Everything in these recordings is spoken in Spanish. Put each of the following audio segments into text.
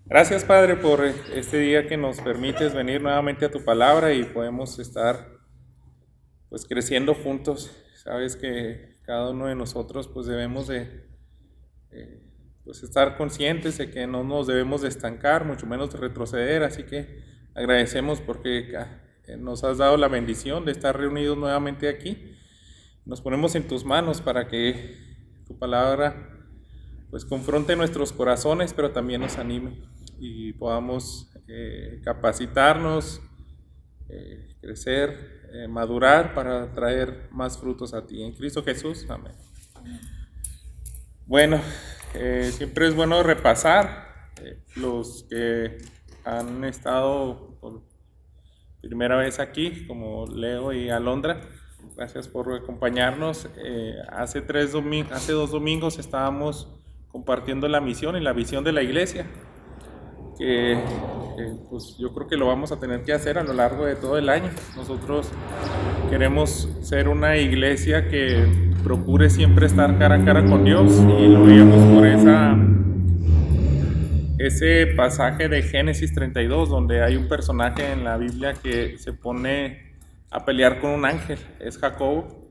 Gracias, Padre, por este día que nos permites venir nuevamente a tu palabra y podemos estar pues creciendo juntos. Sabes que cada uno de nosotros pues debemos de pues estar conscientes de que no nos debemos de estancar, mucho menos de retroceder, así que agradecemos porque nos has dado la bendición de estar reunidos nuevamente aquí. Nos ponemos en tus manos para que tu palabra pues confronte nuestros corazones, pero también nos anime y podamos capacitarnos, crecer, madurar para traer más frutos a ti. En Cristo Jesús, amén. Bueno, siempre es bueno repasar los que han estado por primera vez aquí, como Leo y Alondra. Gracias por acompañarnos. Hace 2 domingos estábamos compartiendo la misión y la visión de la iglesia, que pues yo creo que lo vamos a tener que hacer a lo largo de todo el año. Nosotros queremos ser una iglesia que procure siempre estar cara a cara con Dios, y lo veíamos por ese pasaje de Génesis 32, donde hay un personaje en la Biblia que se pone a pelear con un ángel, es Jacob,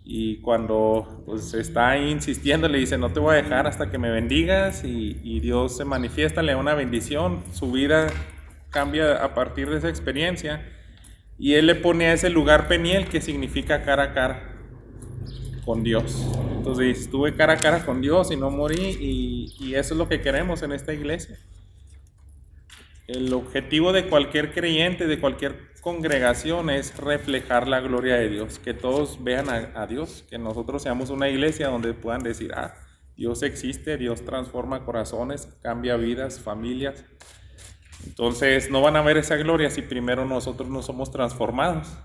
y cuando pues está ahí insistiendo le dice: no te voy a dejar hasta que me bendigas, y Dios se manifiesta, le da una bendición, su vida cambia a partir de esa experiencia, y él le pone a ese lugar Peniel, que significa cara a cara con Dios. Entonces estuve cara a cara con Dios y no morí, y eso es lo que queremos en esta iglesia. El objetivo de cualquier creyente, de cualquier congregación, es reflejar la gloria de Dios, que todos vean a Dios, que nosotros seamos una iglesia donde puedan decir: Dios existe, Dios transforma corazones, cambia vidas, familias. Entonces no van a ver esa gloria si primero nosotros no somos transformados.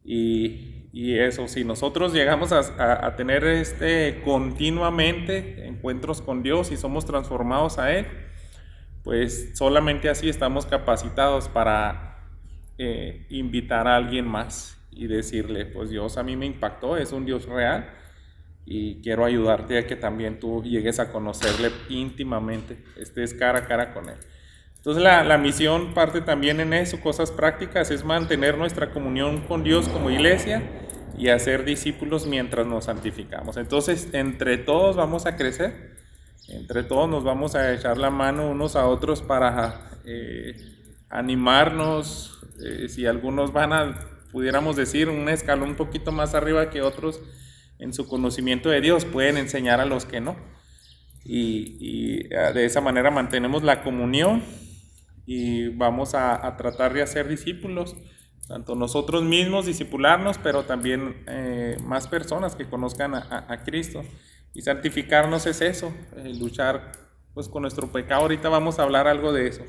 Y eso, si nosotros llegamos a tener continuamente encuentros con Dios y somos transformados a Él, pues solamente así estamos capacitados para invitar a alguien más y decirle: pues Dios a mí me impactó, es un Dios real, y quiero ayudarte a que también tú llegues a conocerle íntimamente, estés cara a cara con Él. Entonces la misión parte también en eso, cosas prácticas, es mantener nuestra comunión con Dios como iglesia y hacer discípulos mientras nos santificamos. Entonces entre todos vamos a crecer, entre todos nos vamos a echar la mano unos a otros para animarnos. Si algunos pudiéramos decir, un escalón un poquito más arriba que otros en su conocimiento de Dios, pueden enseñar a los que no. Y de esa manera mantenemos la comunión y vamos a tratar de hacer discípulos, tanto nosotros mismos discipularnos, pero también más personas que conozcan a Cristo. Y santificarnos es eso, luchar pues con nuestro pecado. Ahorita vamos a hablar algo de eso.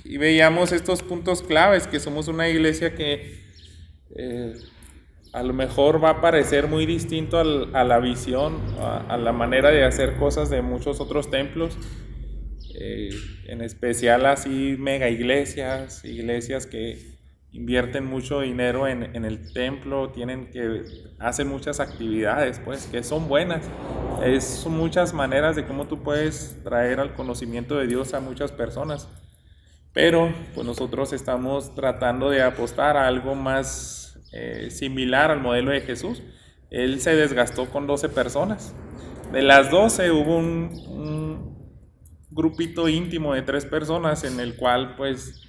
Y veíamos estos puntos claves, que somos una iglesia que a lo mejor va a parecer muy distinto a la visión, a la manera de hacer cosas de muchos otros templos, en especial así mega iglesias que invierten mucho dinero en el templo, hacen muchas actividades pues que son buenas. Son muchas maneras de cómo tú puedes traer al conocimiento de Dios a muchas personas, pero pues nosotros estamos tratando de apostar a algo más similar al modelo de Jesús. Él se desgastó con 12 personas. De las 12 hubo un grupito íntimo de 3 personas, en el cual pues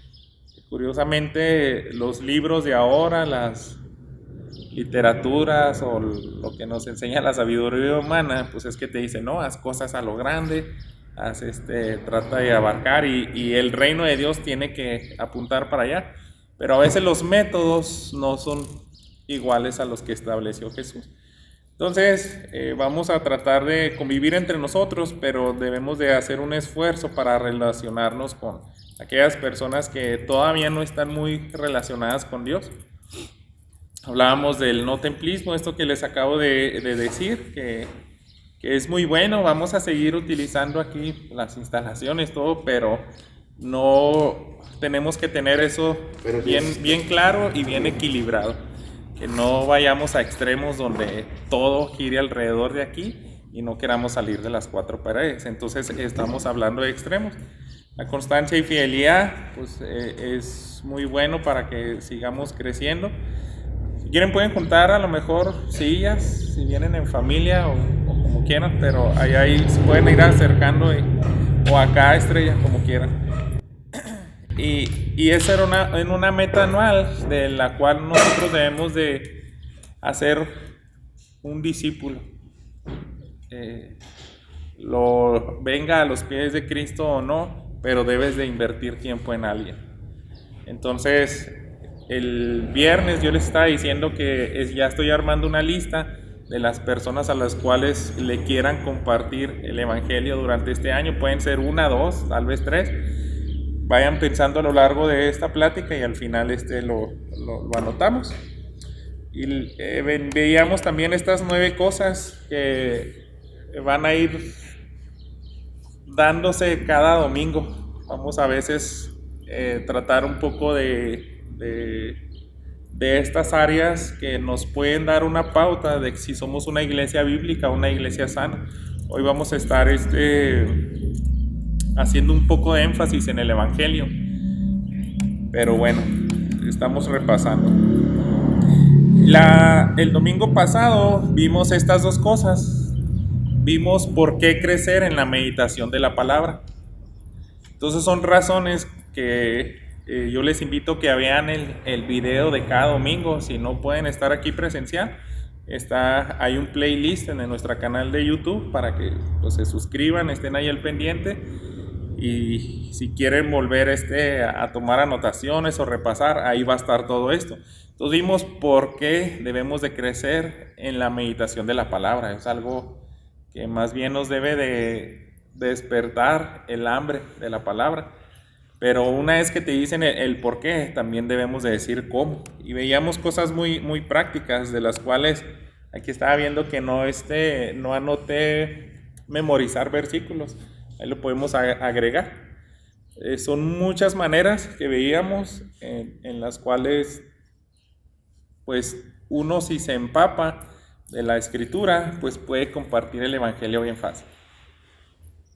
curiosamente los libros de ahora, las literaturas o lo que nos enseña la sabiduría humana, pues es que te dice: no, haz cosas a lo grande, trata de abarcar, y el reino de Dios tiene que apuntar para allá. Pero a veces los métodos no son iguales a los que estableció Jesús. Entonces vamos a tratar de convivir entre nosotros, pero debemos de hacer un esfuerzo para relacionarnos con aquellas personas que todavía no están muy relacionadas con Dios. Hablábamos del no templismo, esto que les acabo de decir, que es muy bueno. Vamos a seguir utilizando aquí las instalaciones, todo, pero no tenemos que tener eso bien claro y bien equilibrado. Que no vayamos a extremos donde todo gire alrededor de aquí y no queramos salir de las cuatro paredes. Entonces estamos hablando de extremos. La constancia y fidelidad pues es muy bueno para que sigamos creciendo. Si quieren pueden juntar a lo mejor sillas, si vienen en familia o como quieran, pero ahí se pueden ir acercando o acá Estrella, como quieran. Y esa era una meta anual de la cual nosotros debemos de hacer un discípulo. Venga a los pies de Cristo o no, pero debes de invertir tiempo en alguien. Entonces, el viernes yo les estaba diciendo que ya estoy armando una lista de las personas a las cuales le quieran compartir el evangelio durante este año. Pueden ser 1, 2, tal vez 3. Vayan pensando a lo largo de esta plática y al final lo anotamos. Y veíamos también estas 9 cosas que van a ir dándose cada domingo. Vamos a veces tratar un poco de estas áreas que nos pueden dar una pauta de si somos una iglesia bíblica o una iglesia sana. Hoy vamos a estar haciendo un poco de énfasis en el evangelio, pero bueno, estamos repasando. El domingo pasado vimos estas 2 cosas. Vimos por qué crecer en la meditación de la palabra. Entonces son razones que yo les invito que vean el video de cada domingo. Si no pueden estar aquí presencial, hay un playlist en nuestro canal de YouTube para que pues, se suscriban, estén ahí al pendiente. Y si quieren volver a tomar anotaciones o repasar, ahí va a estar todo esto. Entonces vimos por qué debemos de crecer en la meditación de la palabra. Es algo que más bien nos debe de despertar el hambre de la palabra. Pero una vez que te dicen el por qué, también debemos de decir cómo. Y veíamos cosas muy, muy prácticas, de las cuales aquí estaba viendo que no anoté memorizar versículos. Ahí lo podemos agregar. Son muchas maneras que veíamos en las cuales pues uno, si se empapa de la escritura, pues puede compartir el evangelio bien fácil.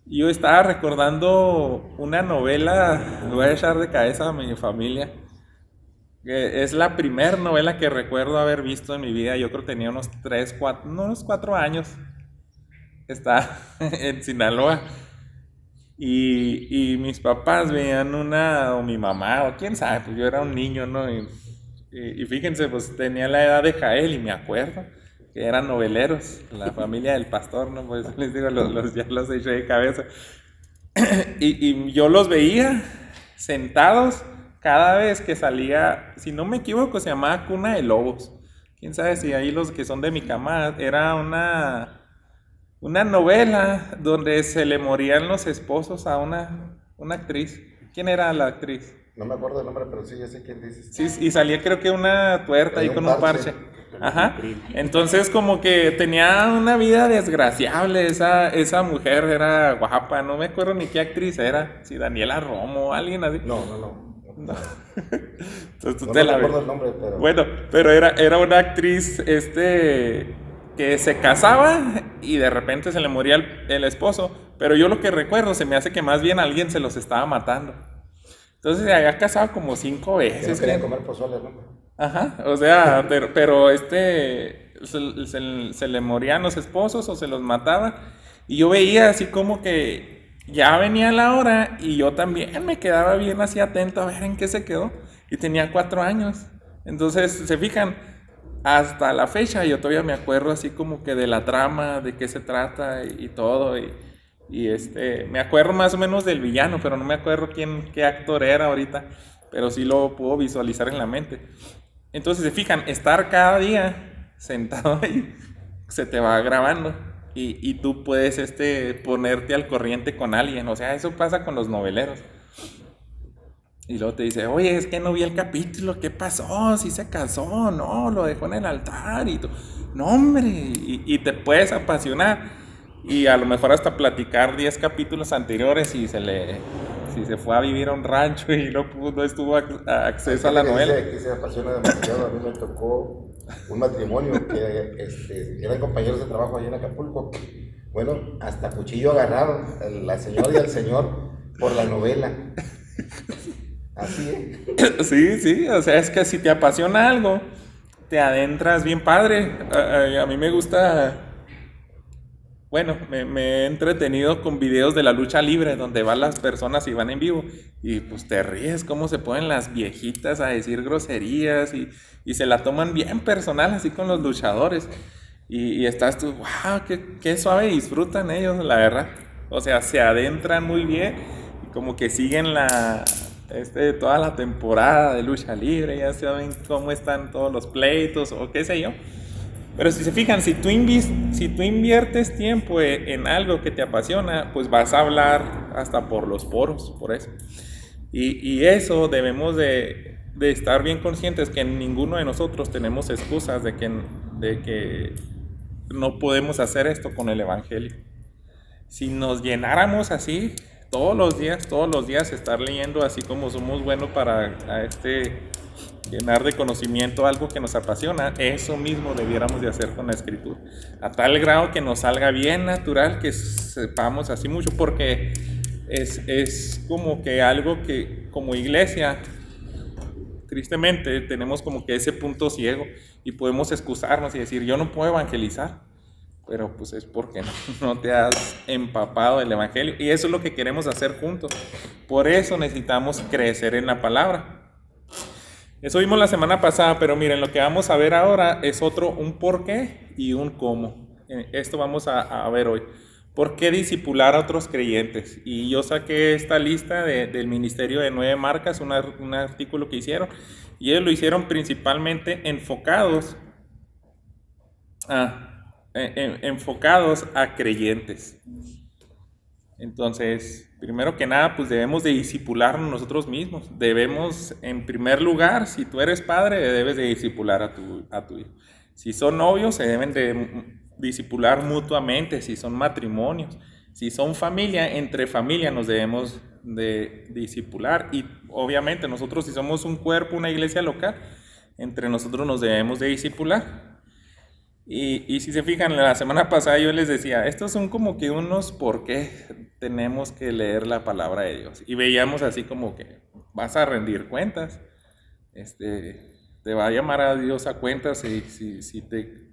Yo estaba recordando una novela, voy a echar de cabeza a mi familia, que es la primera novela que recuerdo haber visto en mi vida. Yo creo que tenía unos 4 años. Está en Sinaloa. Y mis papás veían o mi mamá, o quién sabe, pues yo era un niño, ¿no? Y fíjense, pues tenía la edad de Jael y me acuerdo que eran noveleros, la familia del pastor, ¿no? Pues les digo, ya los eché de cabeza. Y yo los veía sentados cada vez que salía, si no me equivoco, se llamaba Cuna de Lobos. Quién sabe si ahí los que son de mi cama, era una novela donde se le morían los esposos a una actriz. ¿Quién era la actriz? No me acuerdo el nombre, pero sí, ya sé quién dices. Sí, y salía creo que una tuerta ahí con un parche. Ajá. Entonces como que tenía una vida desgraciable esa mujer, era guapa, no me acuerdo ni qué actriz era, si Daniela Romo o alguien así. No. Entonces tú no te me la acuerdo ves. el nombre, pero... Bueno, pero era una actriz que se casaba y de repente se le moría el esposo, pero yo lo que recuerdo se me hace que más bien alguien se los estaba matando. Entonces se había casado como 5 veces. Que no querían comer pozole, ¿no? Ajá, o sea, pero se le morían los esposos o se los mataba, y yo veía así como que ya venía la hora y yo también me quedaba bien así atento a ver en qué se quedó, y tenía 4 años. Entonces, se fijan, hasta la fecha yo todavía me acuerdo así como que de la trama, de qué se trata y todo, y me acuerdo más o menos del villano, pero no me acuerdo qué actor era ahorita, pero sí lo puedo visualizar en la mente. Entonces, se fijan, estar cada día sentado ahí se te va grabando y tú puedes ponerte al corriente con alguien. O sea, eso pasa con los noveleros. Y luego te dice, oye, es que no vi el capítulo, ¿qué pasó? ¿Sí se casó? No, lo dejó en el altar y tú, no hombre, y te puedes apasionar y a lo mejor hasta platicar 10 capítulos anteriores si se fue a vivir a un rancho y no estuvo acceso a la novela. Que se apasiona demasiado. A mí me tocó un matrimonio que eran compañeros de trabajo allá en Acapulco. Bueno, hasta cuchillo agarraron la señora y el señor por la novela. Así es. Sí, sí, o sea, es que si te apasiona algo, te adentras bien padre. A mí me gusta, bueno, me he entretenido con videos de la lucha libre, donde van las personas y van en vivo, y pues te ríes cómo se ponen las viejitas a decir groserías y se la toman bien personal, así con los luchadores. Y estás tú, wow, qué suave disfrutan ellos, la verdad. O sea, se adentran muy bien y como que siguen toda la temporada de lucha libre, ya saben cómo están todos los pleitos o qué sé yo. Pero si se fijan, si tú inviertes tiempo en algo que te apasiona, pues vas a hablar hasta por los poros, por eso. Y eso debemos de estar bien conscientes que ninguno de nosotros tenemos excusas de que no podemos hacer esto con el Evangelio. Si nos llenáramos así todos los días estar leyendo así como somos buenos para llenar de conocimiento algo que nos apasiona, eso mismo debiéramos de hacer con la Escritura, a tal grado que nos salga bien natural, que sepamos así mucho, porque es como que algo que como iglesia, tristemente, tenemos como que ese punto ciego y podemos excusarnos y decir, yo no puedo evangelizar, pero pues es porque no te has empapado del Evangelio, y eso es lo que queremos hacer juntos. Por eso necesitamos crecer en la palabra. Eso vimos la semana pasada, pero miren, lo que vamos a ver ahora es un por qué y un cómo. Esto vamos a ver hoy. ¿Por qué discipular a otros creyentes? Y yo saqué esta lista del Ministerio de 9 Marcas, un artículo que hicieron, y ellos lo hicieron principalmente enfocados a creyentes. Entonces, primero que nada, pues debemos de discipularnos nosotros mismos. Debemos, en primer lugar, si tú eres padre, debes de discipular a tu hijo. Si son novios, se deben de discipular mutuamente. Si son matrimonios, si son familia, entre familia nos debemos de discipular. Y obviamente nosotros, si somos un cuerpo, una iglesia local, entre nosotros nos debemos de discipular. Y si se fijan, la semana pasada yo les decía, estos son como que unos por qué tenemos que leer la palabra de Dios. Y veíamos así como que vas a rendir cuentas, te va a llamar a Dios a cuentas si te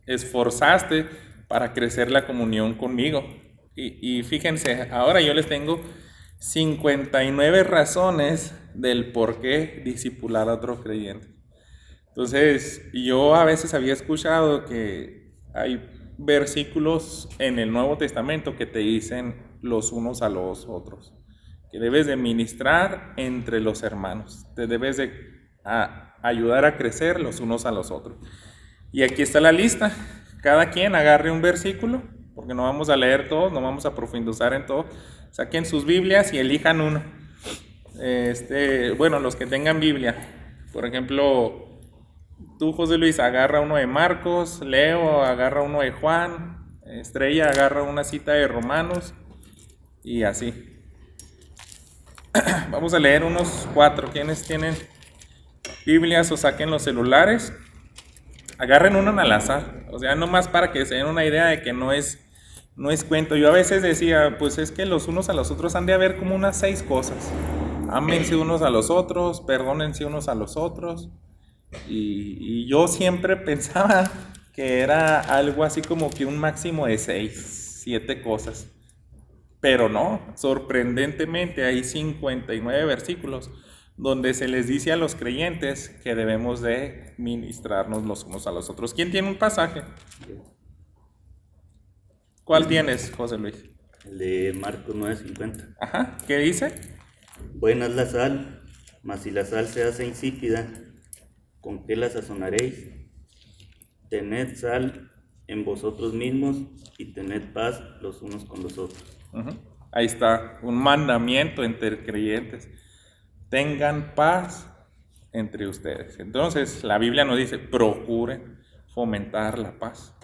esforzaste para crecer la comunión conmigo. Y fíjense, ahora yo les tengo 59 razones del por qué discipular a otro creyente. Entonces, yo a veces había escuchado que hay versículos en el Nuevo Testamento que te dicen los unos a los otros, que debes de ministrar entre los hermanos, te debes de ayudar a crecer los unos a los otros. Y aquí está la lista. Cada quien agarre un versículo, porque no vamos a leer todos, no vamos a profundizar en todo. Saquen sus Biblias y elijan uno. Bueno, los que tengan Biblia. Por ejemplo, tú, José Luis, agarra uno de Marcos, Leo agarra uno de Juan, Estrella agarra una cita de Romanos y así. Vamos a leer unos 4. ¿Quiénes tienen Biblias o saquen los celulares? Agarren uno al azar, o sea, nomás para que se den una idea de que no es cuento. Yo a veces decía, pues es que los unos a los otros han de haber como unas 6 cosas. Ámense unos a los otros, perdónense unos a los otros. Y yo siempre pensaba que era algo así como que un máximo de 6, 7 cosas. Pero no, sorprendentemente hay 59 versículos donde se les dice a los creyentes que debemos de ministrarnos los unos a los otros. ¿Quién tiene un pasaje? ¿Cuál tienes, José Luis? El de Marcos 9:50. Ajá, ¿qué dice? Buena es la sal, mas si la sal se hace insípida, ¿con qué la sazonaréis? Tened sal en vosotros mismos y tened paz los unos con los otros. Uh-huh. Ahí está, un mandamiento entre creyentes. Tengan paz entre ustedes. Entonces, la Biblia nos dice, procuren fomentar la paz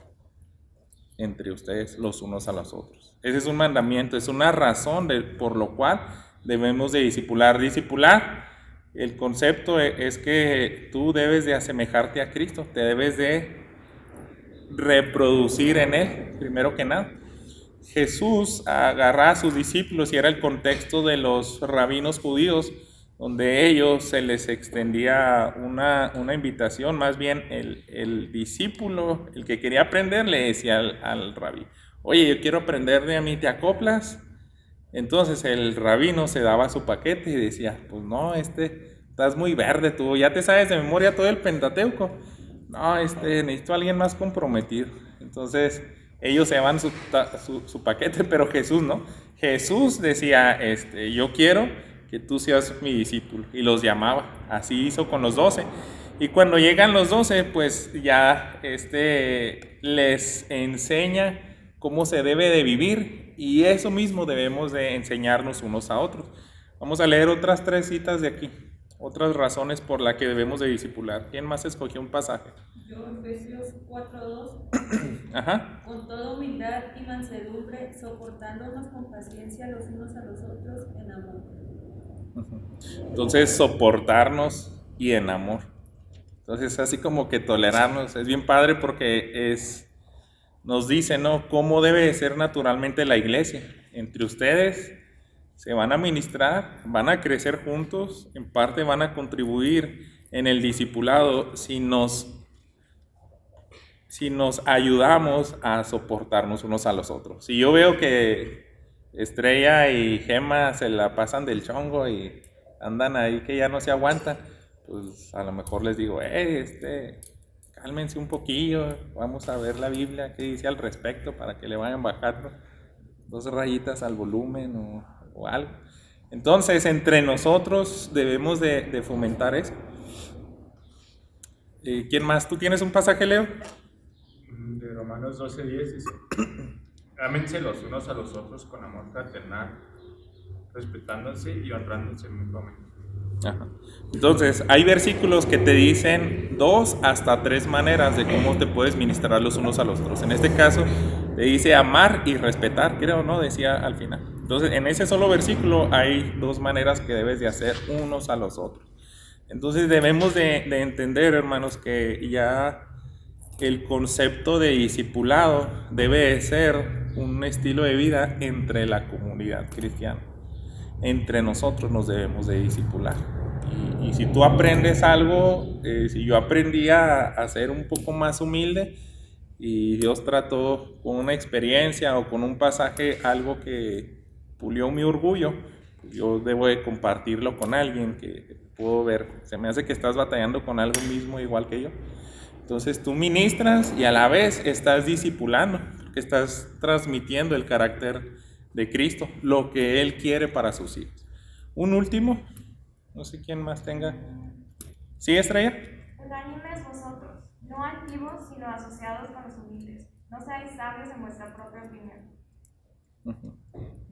entre ustedes los unos a los otros. Ese es un mandamiento, es una razón por lo cual debemos de discipular. Discipular, el concepto es que tú debes de asemejarte a Cristo, te debes de reproducir en él, primero que nada. Jesús agarraba a sus discípulos y era el contexto de los rabinos judíos, donde ellos se les extendía una invitación, más bien el discípulo, el que quería aprender, le decía al rabí, oye, yo quiero aprender de a mí, ¿te acoplas? Entonces el rabino se daba su paquete y decía, pues no, estás muy verde tú, ya te sabes de memoria todo el Pentateuco. No, necesito a alguien más comprometido. Entonces ellos se daban su paquete, pero Jesús no. Jesús decía, yo quiero que tú seas mi discípulo, y los llamaba. Así hizo con los 12. Y cuando llegan los 12, pues ya les enseña cómo se debe de vivir, y eso mismo debemos de enseñarnos unos a otros. Vamos a leer otras 3 citas de aquí, otras razones por las que debemos de discipular. ¿Quién más escogió un pasaje? Yo, Efesios 4:2. Ajá. Con toda humildad y mansedumbre, soportándonos con paciencia los unos a los otros en amor. Entonces, soportarnos y en amor. Entonces, así como que tolerarnos es bien padre, porque nos dice, ¿no?, cómo debe de ser naturalmente la iglesia. Entre ustedes se van a ministrar, van a crecer juntos, en parte van a contribuir en el discipulado si nos ayudamos a soportarnos unos a los otros. Si yo veo que Estrella y Gema se la pasan del chongo y andan ahí que ya no se aguantan, pues a lo mejor les digo, cálmense un poquillo, vamos a ver la Biblia, qué dice al respecto, para que le vayan bajando 2 rayitas al volumen o algo. Entonces, entre nosotros debemos de fomentar eso. ¿Quién más? ¿Tú tienes un pasaje, Leo? De Romanos 12:10 dice, ámense los unos a los otros con amor fraternal, respetándose y honrándose mutuamente. Ajá. Entonces, hay versículos que te dicen 2 hasta 3 maneras de cómo te puedes ministrar los unos a los otros. En este caso, te dice amar y respetar, creo, ¿no? Decía al final. Entonces, en ese solo versículo hay 2 maneras que debes de hacer unos a los otros. Entonces, debemos de entender, hermanos, que ya el concepto de discipulado debe de ser un estilo de vida entre la comunidad cristiana. Entre nosotros nos debemos de discipular. Y si tú aprendes algo, si yo aprendí a ser un poco más humilde y Dios trató con una experiencia o con un pasaje algo que pulió mi orgullo, yo debo de compartirlo con alguien que puedo ver, se me hace que estás batallando con algo mismo igual que yo. Entonces tú ministras y a la vez estás discipulando, porque estás transmitiendo el carácter de Cristo, lo que Él quiere para sus hijos. Un último, no sé quién más tenga. ¿Sí, Estrella? Unánimes vosotros, no altivos, sino asociados con los humildes. No seáis sabios en vuestra propia opinión.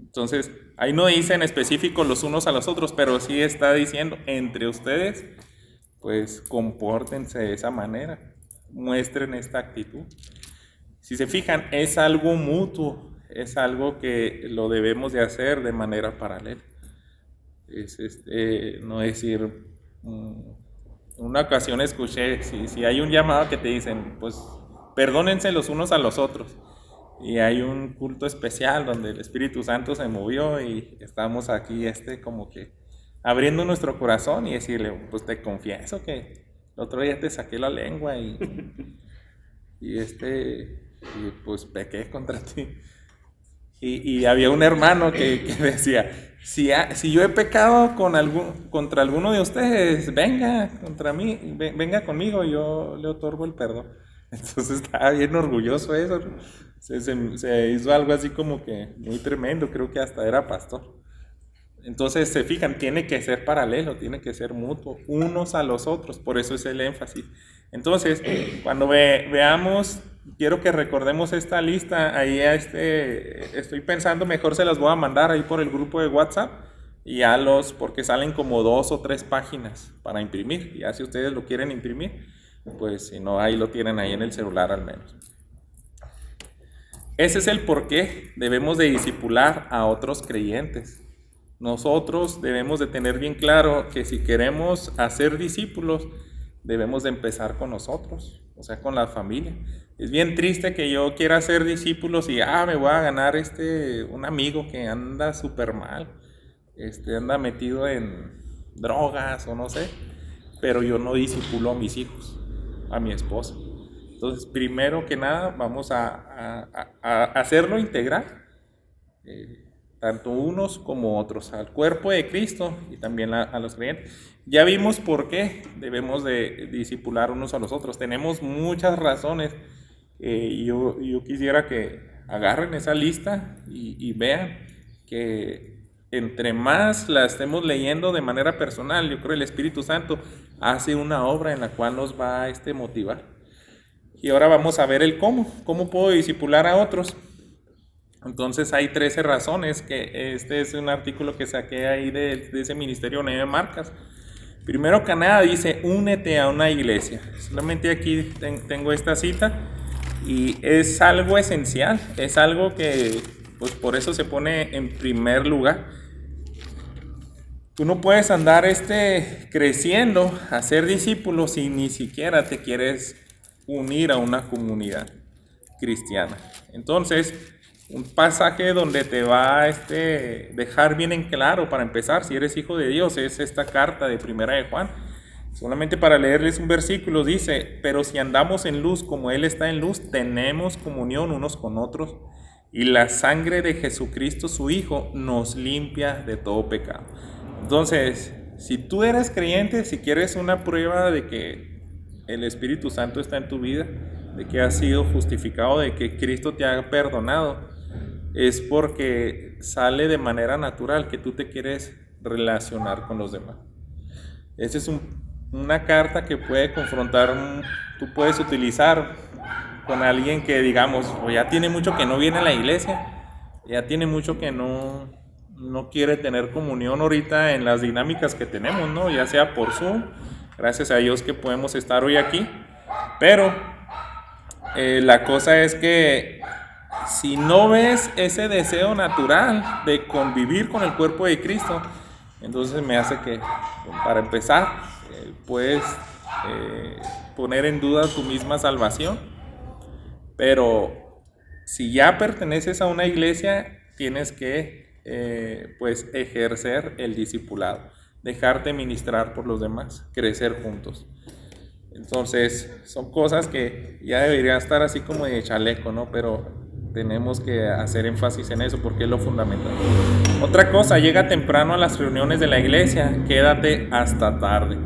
Entonces, ahí no dice en específico los unos a los otros, pero sí está diciendo entre ustedes, pues compórtense de esa manera, muestren esta actitud. Si se fijan, es algo mutuo, es algo que lo debemos de hacer de manera paralela. No decir, una ocasión escuché, si hay un llamado que te dicen, pues perdónense los unos a los otros, y hay un culto especial donde el Espíritu Santo se movió y estamos aquí como que abriendo nuestro corazón y decirle, pues te confieso que el otro día te saqué la lengua y pues pequé contra ti. Y había un hermano que decía, si yo he pecado contra alguno de ustedes, venga contra mí, venga conmigo, yo le otorgo el perdón. Entonces estaba bien orgulloso eso, ¿no? Se hizo algo así como que muy tremendo, creo que hasta era pastor. Entonces se fijan, tiene que ser paralelo, tiene que ser mutuo, unos a los otros, por eso es el énfasis. Entonces, cuando veamos, quiero que recordemos esta lista, ahí estoy pensando, mejor se las voy a mandar ahí por el grupo de WhatsApp, y porque salen como 2 o 3 páginas para imprimir, ya si ustedes lo quieren imprimir, pues si no, ahí lo tienen ahí en el celular al menos. Ese es el por qué debemos de discipular a otros creyentes. Nosotros debemos de tener bien claro que si queremos hacer discípulos, debemos de empezar con nosotros, o sea, con la familia. Es bien triste que yo quiera ser discípulos y me voy a ganar un amigo que anda súper mal, anda metido en drogas o no sé, pero yo no discipulo a mis hijos, a mi esposa. Entonces, primero que nada, vamos a hacerlo integral, tanto unos como otros, al cuerpo de Cristo y también a los creyentes. Ya vimos por qué debemos de discipular unos a los otros. Tenemos muchas razones. Yo quisiera que agarren esa lista y vean que entre más la estemos leyendo de manera personal, yo creo que el Espíritu Santo hace una obra en la cual nos va a motivar. Y ahora vamos a ver el cómo puedo discipular a otros. Entonces hay 13 razones, que este es un artículo que saqué ahí de ese ministerio 9 marcas. Primero que nada dice, únete a una iglesia. Solamente aquí tengo esta cita y es algo esencial, es algo que pues por eso se pone en primer lugar. Tú no puedes andar creciendo, a ser discípulo si ni siquiera te quieres unir a una comunidad cristiana. Entonces, un pasaje donde te va a dejar bien en claro, para empezar, si eres hijo de Dios, es esta carta de Primera de Juan. Solamente para leerles un versículo dice, pero si andamos en luz como Él está en luz, tenemos comunión unos con otros, y la sangre de Jesucristo su Hijo nos limpia de todo pecado. Entonces, si tú eres creyente, si quieres una prueba de que el Espíritu Santo está en tu vida, de que has sido justificado, de que Cristo te ha perdonado, es porque sale de manera natural que tú te quieres relacionar con los demás. Esa es una carta que puede confrontar, tú puedes utilizar con alguien que digamos, o ya tiene mucho que no viene a la iglesia, ya tiene mucho que no quiere tener comunión ahorita en las dinámicas que tenemos, ¿no? Ya sea por Zoom, gracias a Dios que podemos estar hoy aquí, pero la cosa es que si no ves ese deseo natural de convivir con el cuerpo de Cristo, entonces me hace que, para empezar, puedes poner en duda tu misma salvación. Pero si ya perteneces a una iglesia, tienes que pues ejercer el discipulado, dejarte ministrar por los demás, crecer juntos. Entonces son cosas que ya debería estar así como de chaleco, ¿no? Pero tenemos que hacer énfasis en eso porque es lo fundamental. Otra cosa, llega temprano a las reuniones de la iglesia, quédate hasta tarde.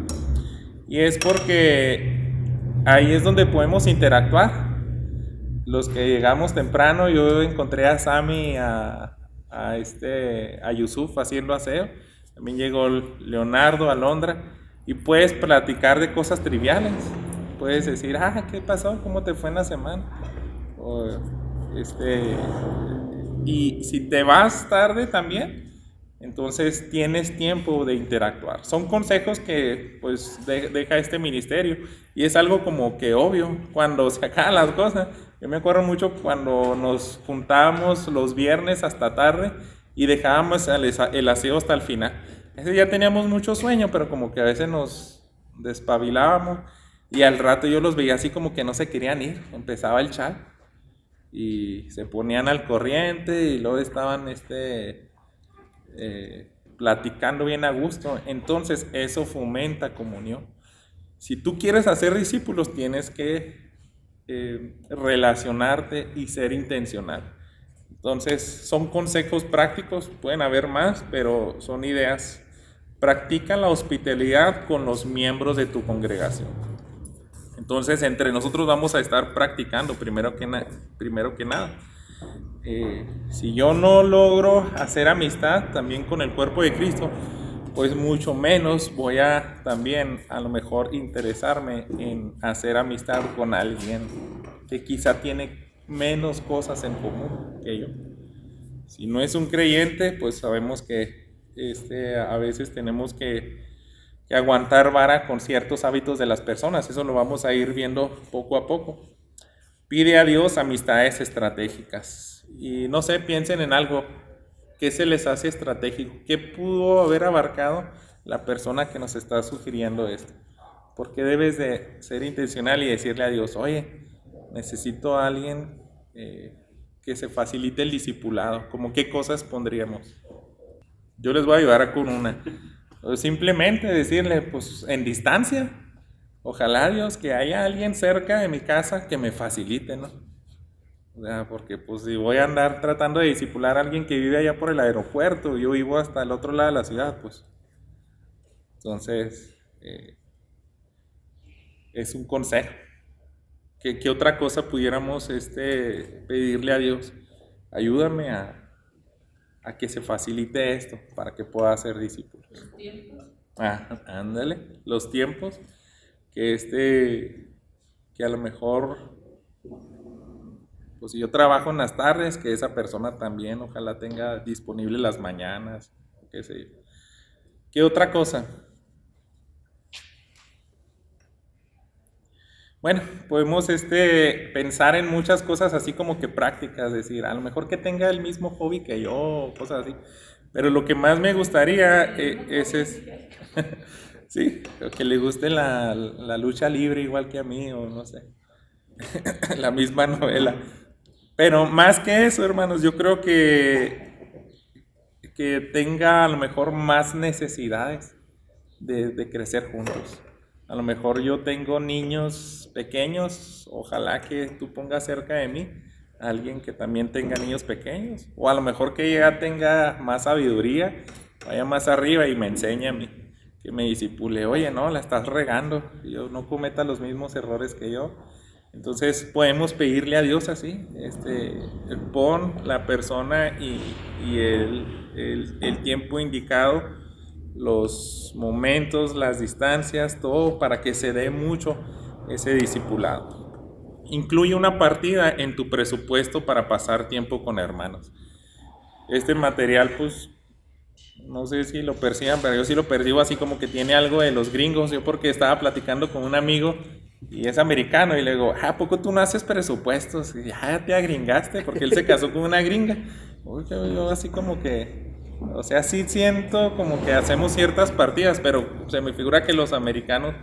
Y es porque ahí es donde podemos interactuar. Los que llegamos temprano, yo encontré a Sammy, a Yusuf haciendo aseo. También llegó Leonardo, Alondra. Y puedes platicar de cosas triviales. Puedes decir, ¿qué pasó? ¿Cómo te fue en la semana? Y si te vas tarde también, entonces tienes tiempo de interactuar. Son consejos que pues deja este ministerio y es algo como que obvio cuando se acaban las cosas. Yo me acuerdo mucho cuando nos juntábamos los viernes hasta tarde y dejábamos el aseo hasta el final. Ese día teníamos mucho sueño, pero como que a veces nos despabilábamos y al rato yo los veía así como que no se querían ir. Empezaba el chat y se ponían al corriente y luego estaban platicando bien a gusto. Entonces eso fomenta comunión. Si tú quieres hacer discípulos, tienes que relacionarte y ser intencional. Entonces son consejos prácticos, pueden haber más, pero son ideas. Practica la hospitalidad con los miembros de tu congregación. Entonces entre nosotros vamos a estar practicando primero que nada. Si yo no logro hacer amistad también con el cuerpo de Cristo, pues mucho menos voy a también a lo mejor interesarme en hacer amistad con alguien que quizá tiene menos cosas en común que yo. Si no es un creyente, pues sabemos que a veces tenemos que aguantar vara con ciertos hábitos de las personas. Eso lo vamos a ir viendo poco a poco. Pide a Dios amistades estratégicas. Y no sé, piensen en algo. ¿Qué se les hace estratégico? ¿Qué pudo haber abarcado la persona que nos está sugiriendo esto? Porque debes de ser intencional y decirle a Dios, oye, necesito a alguien que se facilite el discipulado. ¿Cómo qué cosas pondríamos? Yo les voy a ayudar con una. O simplemente decirle, pues en distancia, ojalá Dios que haya alguien cerca de mi casa que me facilite, ¿no? O sea, porque pues si voy a andar tratando de discipular a alguien que vive allá por el aeropuerto, yo vivo hasta el otro lado de la ciudad, pues. Entonces, es un consejo. ¿Qué otra cosa pudiéramos pedirle a Dios? Ayúdame a que se facilite esto para que pueda ser discípulo. Los tiempos. Ándale, los tiempos, que a lo mejor, pues si yo trabajo en las tardes, que esa persona también ojalá tenga disponible las mañanas, qué sé yo. ¿Qué otra cosa? Bueno, podemos pensar en muchas cosas así como que prácticas, decir, a lo mejor que tenga el mismo hobby que yo, cosas así. Pero lo que más me gustaría sí, que le guste la lucha libre igual que a mí, o no sé, la misma novela. Pero más que eso, hermanos, yo creo que tenga a lo mejor más necesidades de crecer juntos. A lo mejor yo tengo niños pequeños, ojalá que tú pongas cerca de mí a alguien que también tenga niños pequeños. O a lo mejor que ya tenga más sabiduría, vaya más arriba y me enseñe a mí, que me disipule. Oye, no, la estás regando, yo no cometa los mismos errores que yo. Entonces podemos pedirle a Dios así, pon la persona y el tiempo indicado, los momentos, las distancias, todo para que se dé mucho ese discipulado. Incluye una partida en tu presupuesto para pasar tiempo con hermanos. Este material, pues, no sé si lo perciban, pero yo sí lo percibo así como que tiene algo de los gringos. Yo porque estaba platicando con un amigo y es americano y le digo, ¿a poco tú no haces presupuestos? Y ya te agringaste porque él se casó con una gringa. Uy, yo así como que... O sea, sí siento como que hacemos ciertas partidas, pero se me figura que los americanos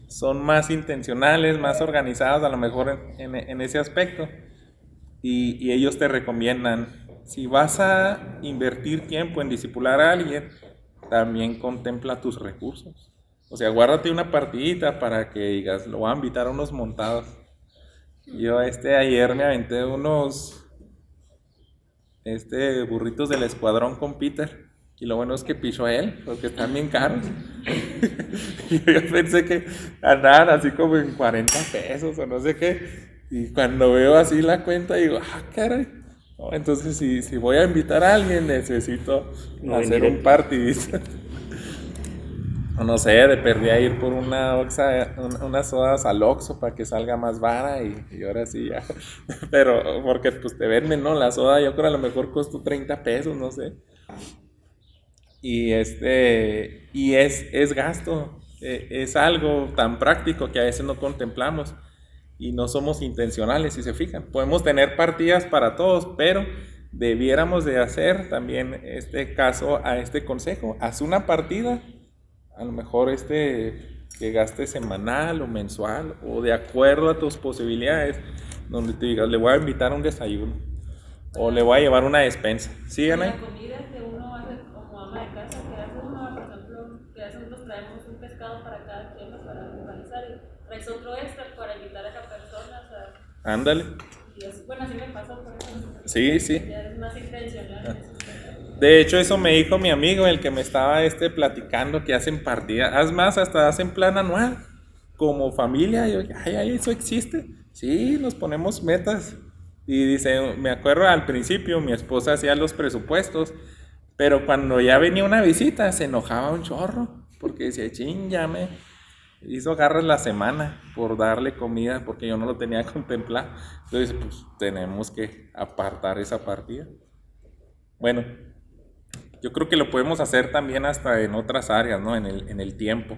son más intencionales, más organizados a lo mejor en ese aspecto. Y ellos te recomiendan, si vas a invertir tiempo en discipular a alguien, también contempla tus recursos. O sea, guárdate una partidita para que digas, lo voy a invitar a unos montados. Yo ayer me aventé unos... burritos del escuadrón con Peter, y lo bueno es que pichó a él porque están bien caros. Y yo pensé que andaban así como en 40 pesos o no sé qué, y cuando veo así la cuenta digo, caray, no, entonces si voy a invitar a alguien necesito hacer un partidito. O no sé, de perdí a ir por unas sodas al Oxxo para que salga más vara y ahora sí ya. Pero porque pues te venden, ¿no? La soda yo creo a lo mejor costó 30 pesos, no sé. Y es gasto, es algo tan práctico que a veces no contemplamos y no somos intencionales, si se fijan. Podemos tener partidas para todos, pero debiéramos de hacer también caso a este consejo. Haz una partida. A lo mejor que gastes semanal o mensual o de acuerdo a tus posibilidades, donde te digas, le voy a invitar a un desayuno o le voy a llevar una despensa. ¿Sí, Ana? La comida que uno hace como ama de casa, que hace uno, por ejemplo, que a veces nosotros traemos un pescado para cada quien, para organizar, y traes otro extra para invitar a esa persona, o sea... Ándale. Y bueno, así me pasó por eso. Sí. Ya es más intencional. De hecho, eso me dijo mi amigo, el que me estaba platicando, que hacen partidas, más, hasta hacen plan anual, como familia. Yo, eso existe. Sí, nos ponemos metas. Y dice, me acuerdo al principio, mi esposa hacía los presupuestos, pero cuando ya venía una visita, se enojaba un chorro, porque decía, ya me hizo garras la semana por darle comida, porque yo no lo tenía contemplado. Entonces, pues, tenemos que apartar esa partida. Bueno, yo creo que lo podemos hacer también hasta en otras áreas, ¿no? En el tiempo.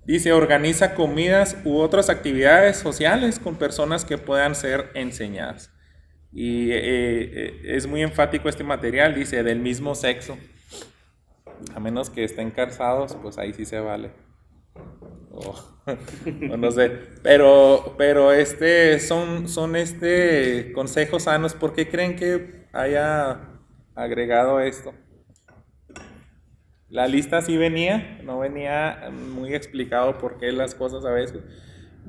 Dice, organiza comidas u otras actividades sociales con personas que puedan ser enseñadas. Y es muy enfático este material, dice, del mismo sexo. A menos que estén casados, pues ahí sí se vale. o no sé, pero son consejos sanos. ¿Por qué creen que haya agregado esto? La lista sí venía, no venía muy explicado por qué las cosas a veces,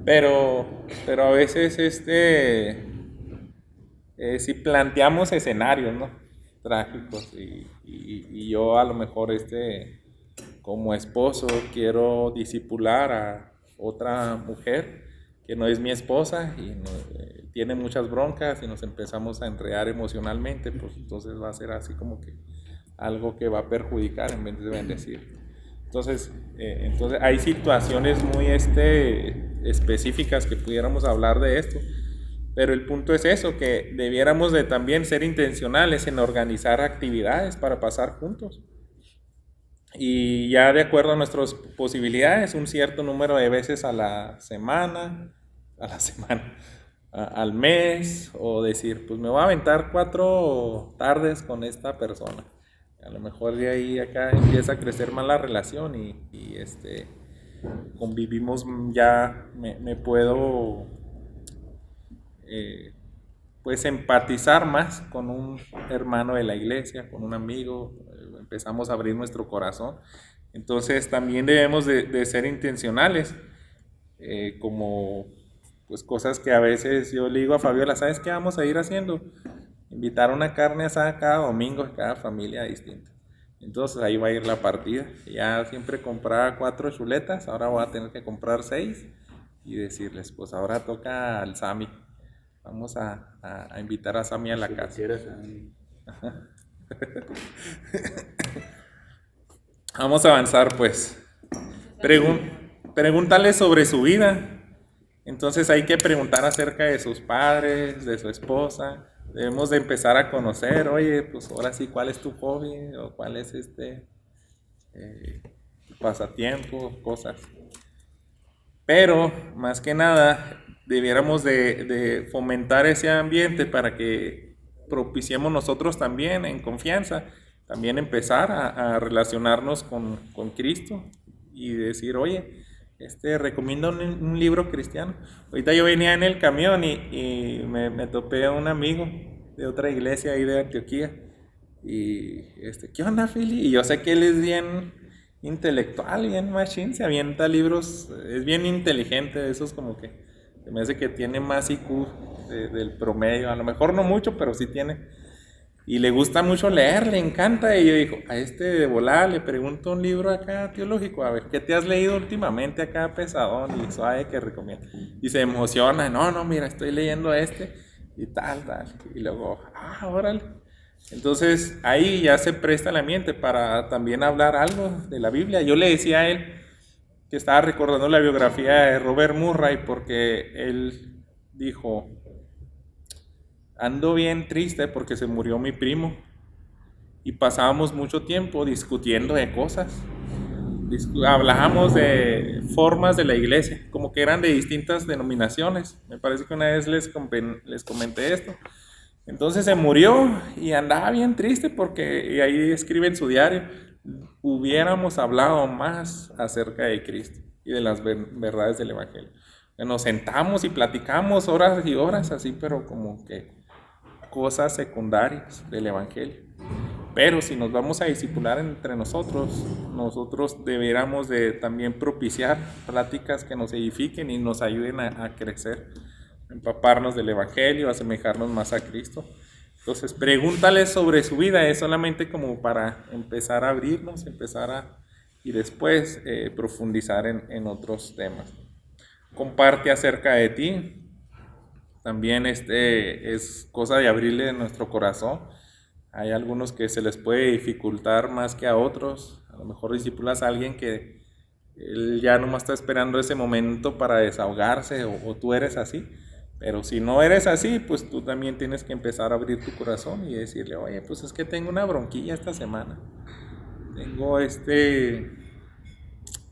pero a veces si planteamos escenarios, ¿no? Trágicos y yo a lo mejor como esposo quiero disipular a otra mujer que no es mi esposa y tiene muchas broncas y nos empezamos a enredar emocionalmente, pues entonces va a ser así como que algo que va a perjudicar en vez de bendecir. Entonces hay situaciones muy específicas que pudiéramos hablar de esto, pero el punto es eso, que debiéramos de también ser intencionales en organizar actividades para pasar juntos. Y ya de acuerdo a nuestras posibilidades, un cierto número de veces a la semana, al mes, o decir, pues me voy a aventar 4 tardes con esta persona. A lo mejor de ahí acá empieza a crecer más la relación y convivimos, ya me puedo pues empatizar más con un hermano de la iglesia, con un amigo, empezamos a abrir nuestro corazón. Entonces también debemos de ser intencionales, como pues cosas que a veces yo le digo a Fabiola, ¿sabes qué vamos a ir haciendo? Invitar una carne asada cada domingo a cada familia distinta. Entonces ahí va a ir la partida. Ya siempre compraba 4 chuletas, ahora voy a tener que comprar 6 y decirles, pues ahora toca al Sammy. Vamos a invitar a Sammy a la casa. Vamos a avanzar pues. Pregúntale sobre su vida. Entonces hay que preguntar acerca de sus padres, de su esposa. Debemos de empezar a conocer, oye, pues ahora sí, ¿cuál es tu hobby? O cuál es pasatiempo, cosas. Pero, más que nada, debiéramos de fomentar ese ambiente para que propiciemos nosotros también en confianza, también empezar a relacionarnos con Cristo y decir, oye, recomiendo un libro cristiano. Ahorita yo venía en el camión y me topé a un amigo de otra iglesia ahí de Antioquía y ¿qué onda, Philly? Y yo sé que él es bien intelectual, bien machín, se avienta libros, es bien inteligente, de esos como que se me hace que tiene más IQ del promedio, a lo mejor no mucho, pero sí tiene. Y le gusta mucho leer, le encanta. Y yo digo, a de volada le pregunto un libro acá teológico, a ver, ¿qué te has leído últimamente acá pesadón y suave que recomienda? Y se emociona, no, mira, estoy leyendo y tal. Y luego, órale. Entonces ahí ya se presta el ambiente para también hablar algo de la Biblia. Yo le decía a él que estaba recordando la biografía de Robert Murray porque él dijo, ando bien triste porque se murió mi primo y pasábamos mucho tiempo discutiendo de cosas. Hablábamos de formas de la iglesia, como que eran de distintas denominaciones. Me parece que una vez les comenté esto. Entonces se murió y andaba bien triste porque, y ahí escribe en su diario, hubiéramos hablado más acerca de Cristo y de las verdades del Evangelio. Nos sentamos y platicamos horas y horas así, pero como que cosas secundarias del Evangelio. Pero si nos vamos a discipular entre nosotros deberíamos de también propiciar pláticas que nos edifiquen y nos ayuden a crecer, empaparnos del Evangelio, asemejarnos más a Cristo. Entonces, pregúntale sobre su vida, es solamente como para empezar a abrirnos, y después profundizar en otros temas. Comparte acerca de ti. También es cosa de abrirle nuestro corazón. Hay algunos que se les puede dificultar más que a otros. A lo mejor discipulas a alguien que él ya nomás está esperando ese momento para desahogarse o tú eres así. Pero si no eres así, pues tú también tienes que empezar a abrir tu corazón y decirle, oye, pues es que tengo una bronquilla esta semana. Tengo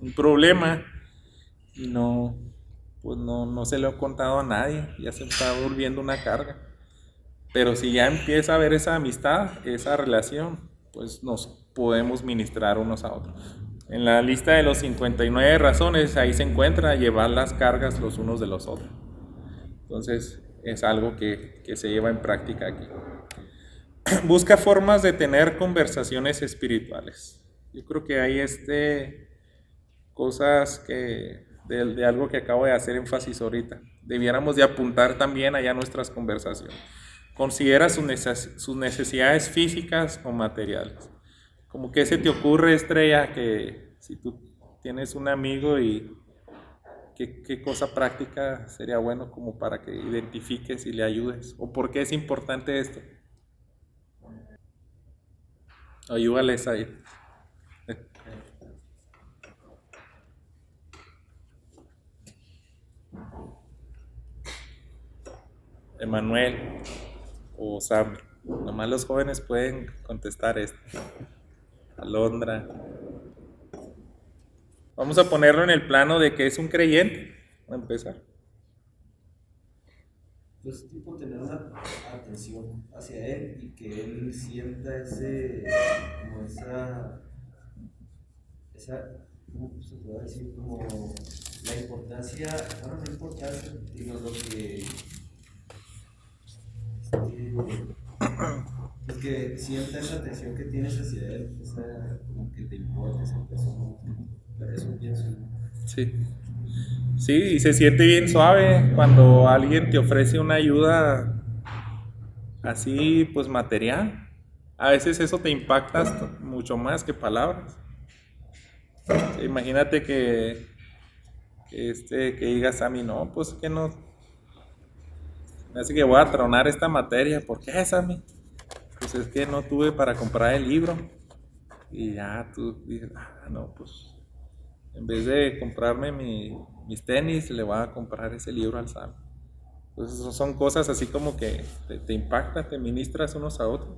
un problema y no se lo he contado a nadie, ya se está volviendo una carga. Pero si ya empieza a haber esa amistad, esa relación, pues nos podemos ministrar unos a otros. En la lista de los 59 razones, ahí se encuentra llevar las cargas los unos de los otros. Entonces, es algo que se lleva en práctica aquí. Busca formas de tener conversaciones espirituales. Yo creo que hay cosas que de algo que acabo de hacer énfasis ahorita. Debiéramos de apuntar también allá nuestras conversaciones. Considera sus necesidades físicas o materiales. Como que se te ocurre, Estrella, que si tú tienes un amigo y qué cosa práctica sería bueno como para que identifiques y le ayudes, o por qué es importante esto. Ayúdales ahí. Emanuel o Sam. Nomás los jóvenes pueden contestar esto. Alondra. Vamos a ponerlo en el plano de que es un creyente. Vamos a empezar. Pues tipo tener una atención hacia él y que él sienta como esa, ¿cómo se puede decir? Como la importancia, bueno, no importancia, sino lo que, pues que sienta esa atención que tienes hacia él, como que te importa esa persona, pero eso pienso. Sí. Sí, y se siente bien suave cuando alguien te ofrece una ayuda así, pues material. A veces eso te impacta mucho más que palabras. Imagínate que digas a mí, no, pues que no, me hace que voy a tronar esta materia. ¿Por qué, Sammy? Pues es que no tuve para comprar el libro. Y ya tú dices, no, pues en vez de comprarme mis tenis, le voy a comprar ese libro al Sam. Pues son cosas así como que te impactan, te ministras unos a otros.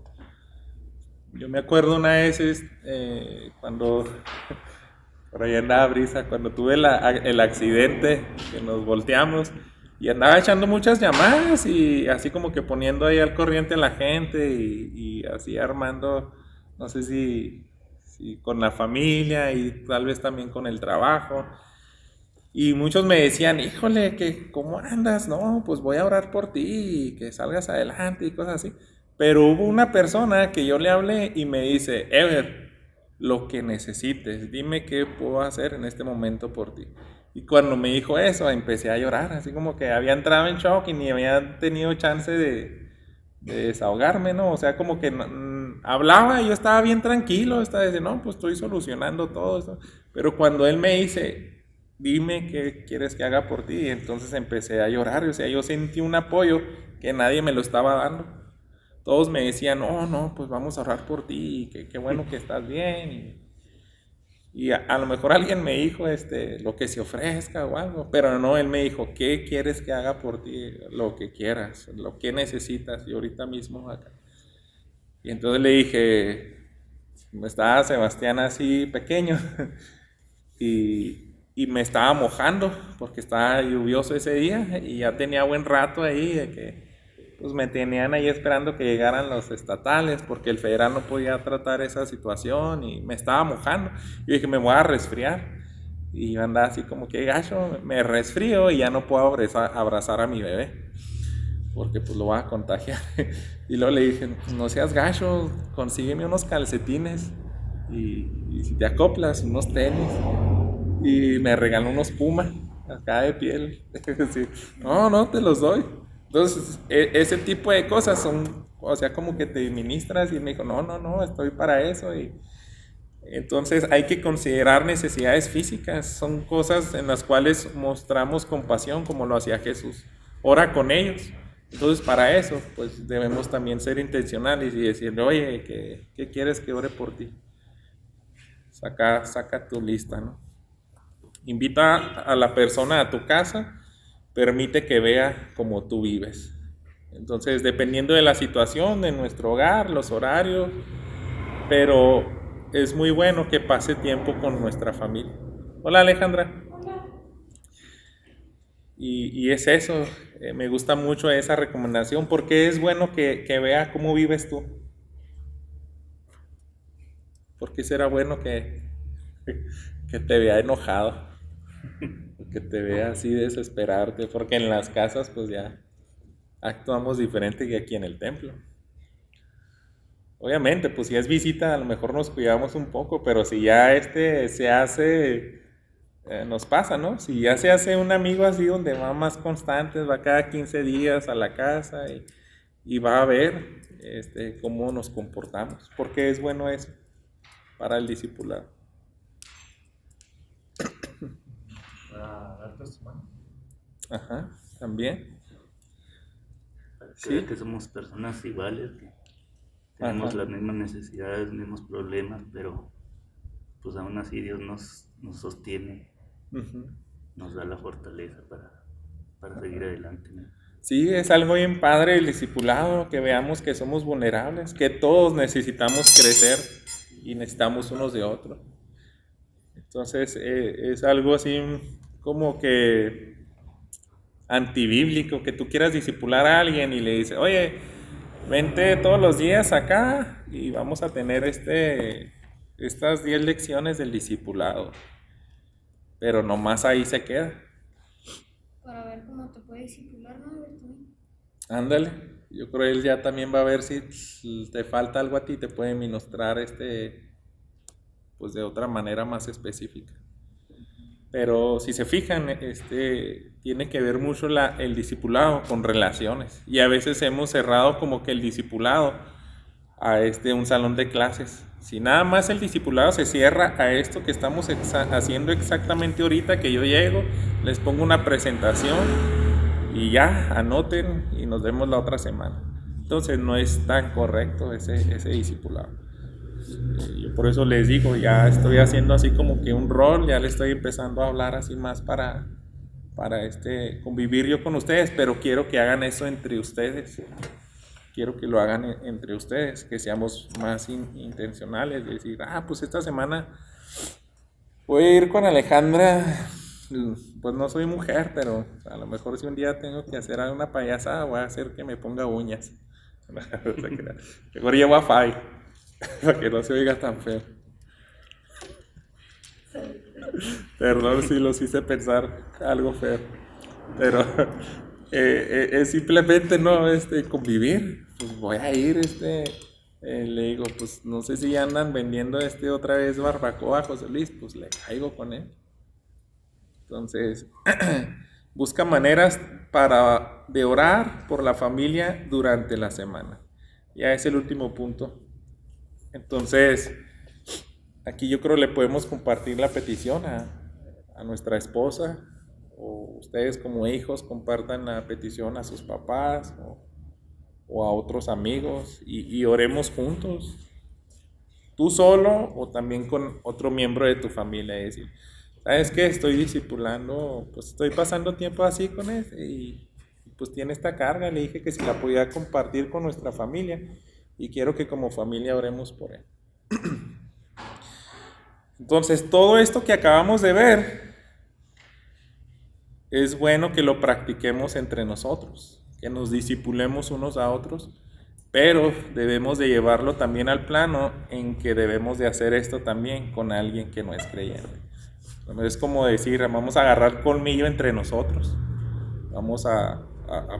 Yo me acuerdo una vez cuando por ahí andaba Brisa, cuando tuve el accidente, que nos volteamos y andaba echando muchas llamadas y así como que poniendo ahí al corriente a la gente y así armando, no sé si con la familia y tal vez también con el trabajo. Y muchos me decían, híjole, ¿cómo andas? No, pues voy a orar por ti y que salgas adelante y cosas así. Pero hubo una persona que yo le hablé y me dice, Ever, lo que necesites, dime qué puedo hacer en este momento por ti. Y cuando me dijo eso, empecé a llorar, así como que había entrado en shock y ni había tenido chance de desahogarme, ¿no? O sea, como que hablaba y yo estaba bien tranquilo, estaba diciendo, no, pues estoy solucionando todo eso. Pero cuando él me dice, dime qué quieres que haga por ti, entonces empecé a llorar, o sea, yo sentí un apoyo que nadie me lo estaba dando. Todos me decían, no, pues vamos a orar por ti, qué bueno que estás bien. Y a lo mejor alguien me dijo lo que se ofrezca o algo, pero no, él me dijo, ¿qué quieres que haga por ti? Lo que quieras, lo que necesitas, y ahorita mismo acá. Y entonces le dije, estaba Sebastián así pequeño, y me estaba mojando, porque estaba lluvioso ese día, y ya tenía buen rato ahí, de que pues me tenían ahí esperando que llegaran los estatales, porque el federal no podía tratar esa situación, y me estaba mojando. Yo dije, me voy a resfriar, y yo andaba así como que gacho, me resfrío y ya no puedo abrazar a mi bebé, porque pues lo voy a contagiar. Y luego le dije, no seas gacho, consígueme unos calcetines, y si te acoplas, unos tenis, y me regaló unos Puma, acá de piel. Sí. No, te los doy. Entonces, ese tipo de cosas son, o sea, como que te ministras, y me dijo, no, estoy para eso. Y entonces hay que considerar necesidades físicas, son cosas en las cuales mostramos compasión como lo hacía Jesús. Ora con ellos. Entonces, para eso, pues debemos también ser intencionales y decirle, oye, ¿qué quieres que ore por ti? Saca tu lista, ¿no? Invita a la persona a tu casa, permite que vea cómo tú vives. Entonces, dependiendo de la situación, de nuestro hogar, los horarios, pero es muy bueno que pase tiempo con nuestra familia. Hola, Alejandra. Hola. Y es eso, me gusta mucho esa recomendación, porque es bueno que vea cómo vives tú. ¿Por qué será bueno que que te vea enojado, que te vea así desesperarte, porque en las casas pues ya actuamos diferente que aquí en el templo. Obviamente, pues si es visita, a lo mejor nos cuidamos un poco, pero si ya se hace, nos pasa, ¿no? Si ya se hace un amigo así donde va más constantes, va cada 15 días a la casa y va a ver cómo nos comportamos, porque es bueno eso para el discipulado. Para dar testimonio. Ajá, también. Que vea que somos personas iguales, que tenemos Ajá. las mismas necesidades, mismos problemas, pero pues aún así Dios nos sostiene, Ujú. nos da la fortaleza para seguir adelante, ¿no? Sí, es algo bien padre el discipulado, que veamos que somos vulnerables, que todos necesitamos crecer y necesitamos unos de otros. Entonces, es algo así como que antibíblico, que tú quieras discipular a alguien y le dices, oye, vente todos los días acá y vamos a tener estas 10 lecciones del discipulado. Pero nomás ahí se queda. Para ver cómo te puede discipular, ¿no? A ver tú. Ándale, yo creo que él ya también va a ver si te falta algo a ti, te puede ministrar pues de otra manera más específica. Pero si se fijan, tiene que ver mucho el discipulado con relaciones. Y a veces hemos cerrado como que el discipulado a un salón de clases. Si nada más el discipulado se cierra a esto que estamos haciendo exactamente ahorita, que yo llego, les pongo una presentación y ya, anoten y nos vemos la otra semana. Entonces no es tan correcto ese discipulado. Yo por eso les digo, ya estoy haciendo así como que un rol, ya le estoy empezando a hablar así más para convivir yo con ustedes, pero quiero que hagan eso entre ustedes. Quiero que lo hagan entre ustedes, que seamos más intencionales, decir, pues esta semana voy a ir con Alejandra, pues no soy mujer, pero a lo mejor si un día tengo que hacer alguna payasada, voy a hacer que me ponga uñas. Mejor llevo a Fai, para que no se oiga tan feo. Perdón si los hice pensar algo feo, pero es simplemente no convivir. Pues voy a ir, le digo, pues no sé si andan vendiendo otra vez barbacoa, José Luis, pues le caigo con él. Entonces, busca maneras de orar por la familia durante la semana. Ya es el último punto. Entonces, aquí yo creo le podemos compartir la petición a nuestra esposa, o ustedes como hijos compartan la petición a sus papás o a otros amigos y oremos juntos, tú solo o también con otro miembro de tu familia, y decir, ¿sabes qué? Estoy discipulando, pues estoy pasando tiempo así con él y pues tiene esta carga, le dije que si la podía compartir con nuestra familia y quiero que como familia oremos por él. Entonces, todo esto que acabamos de ver, es bueno que lo practiquemos entre nosotros, que nos discipulemos unos a otros, pero debemos de llevarlo también al plano en que debemos de hacer esto también con alguien que no es creyente. Es como decir, vamos a agarrar colmillo entre nosotros, vamos a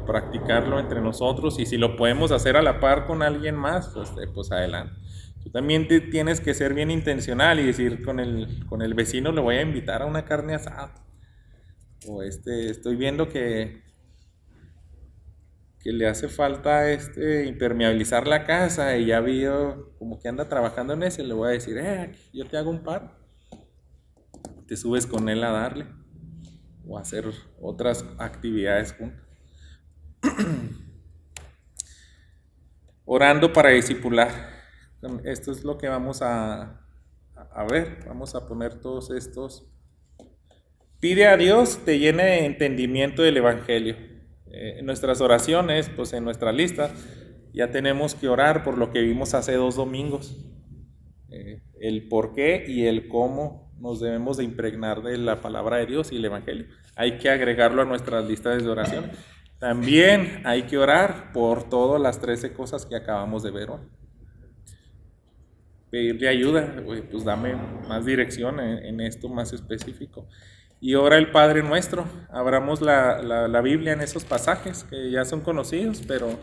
practicarlo entre nosotros y si lo podemos hacer a la par con alguien más, pues adelante. Tú también tienes que ser bien intencional y decir, con el vecino le voy a invitar a una carne asada. O estoy viendo que le hace falta impermeabilizar la casa y ya vio como que anda trabajando en eso, y le voy a decir, yo te hago un par. Te subes con él a darle o a hacer otras actividades juntos. Orando para discipular. Esto es lo que vamos a ver. Vamos a poner todos estos. Pide a Dios te llene de entendimiento del Evangelio. En nuestras oraciones, pues en nuestra lista, ya tenemos que orar por lo que vimos hace 2 domingos. El por qué y el cómo nos debemos de impregnar de la palabra de Dios y el Evangelio. Hay que agregarlo a nuestras listas de oración. También hay que orar por todas las 13 cosas que acabamos de ver hoy. pedirle ayuda, pues dame más dirección en esto más específico. Y ora el Padre Nuestro, abramos la Biblia en esos pasajes que ya son conocidos, pero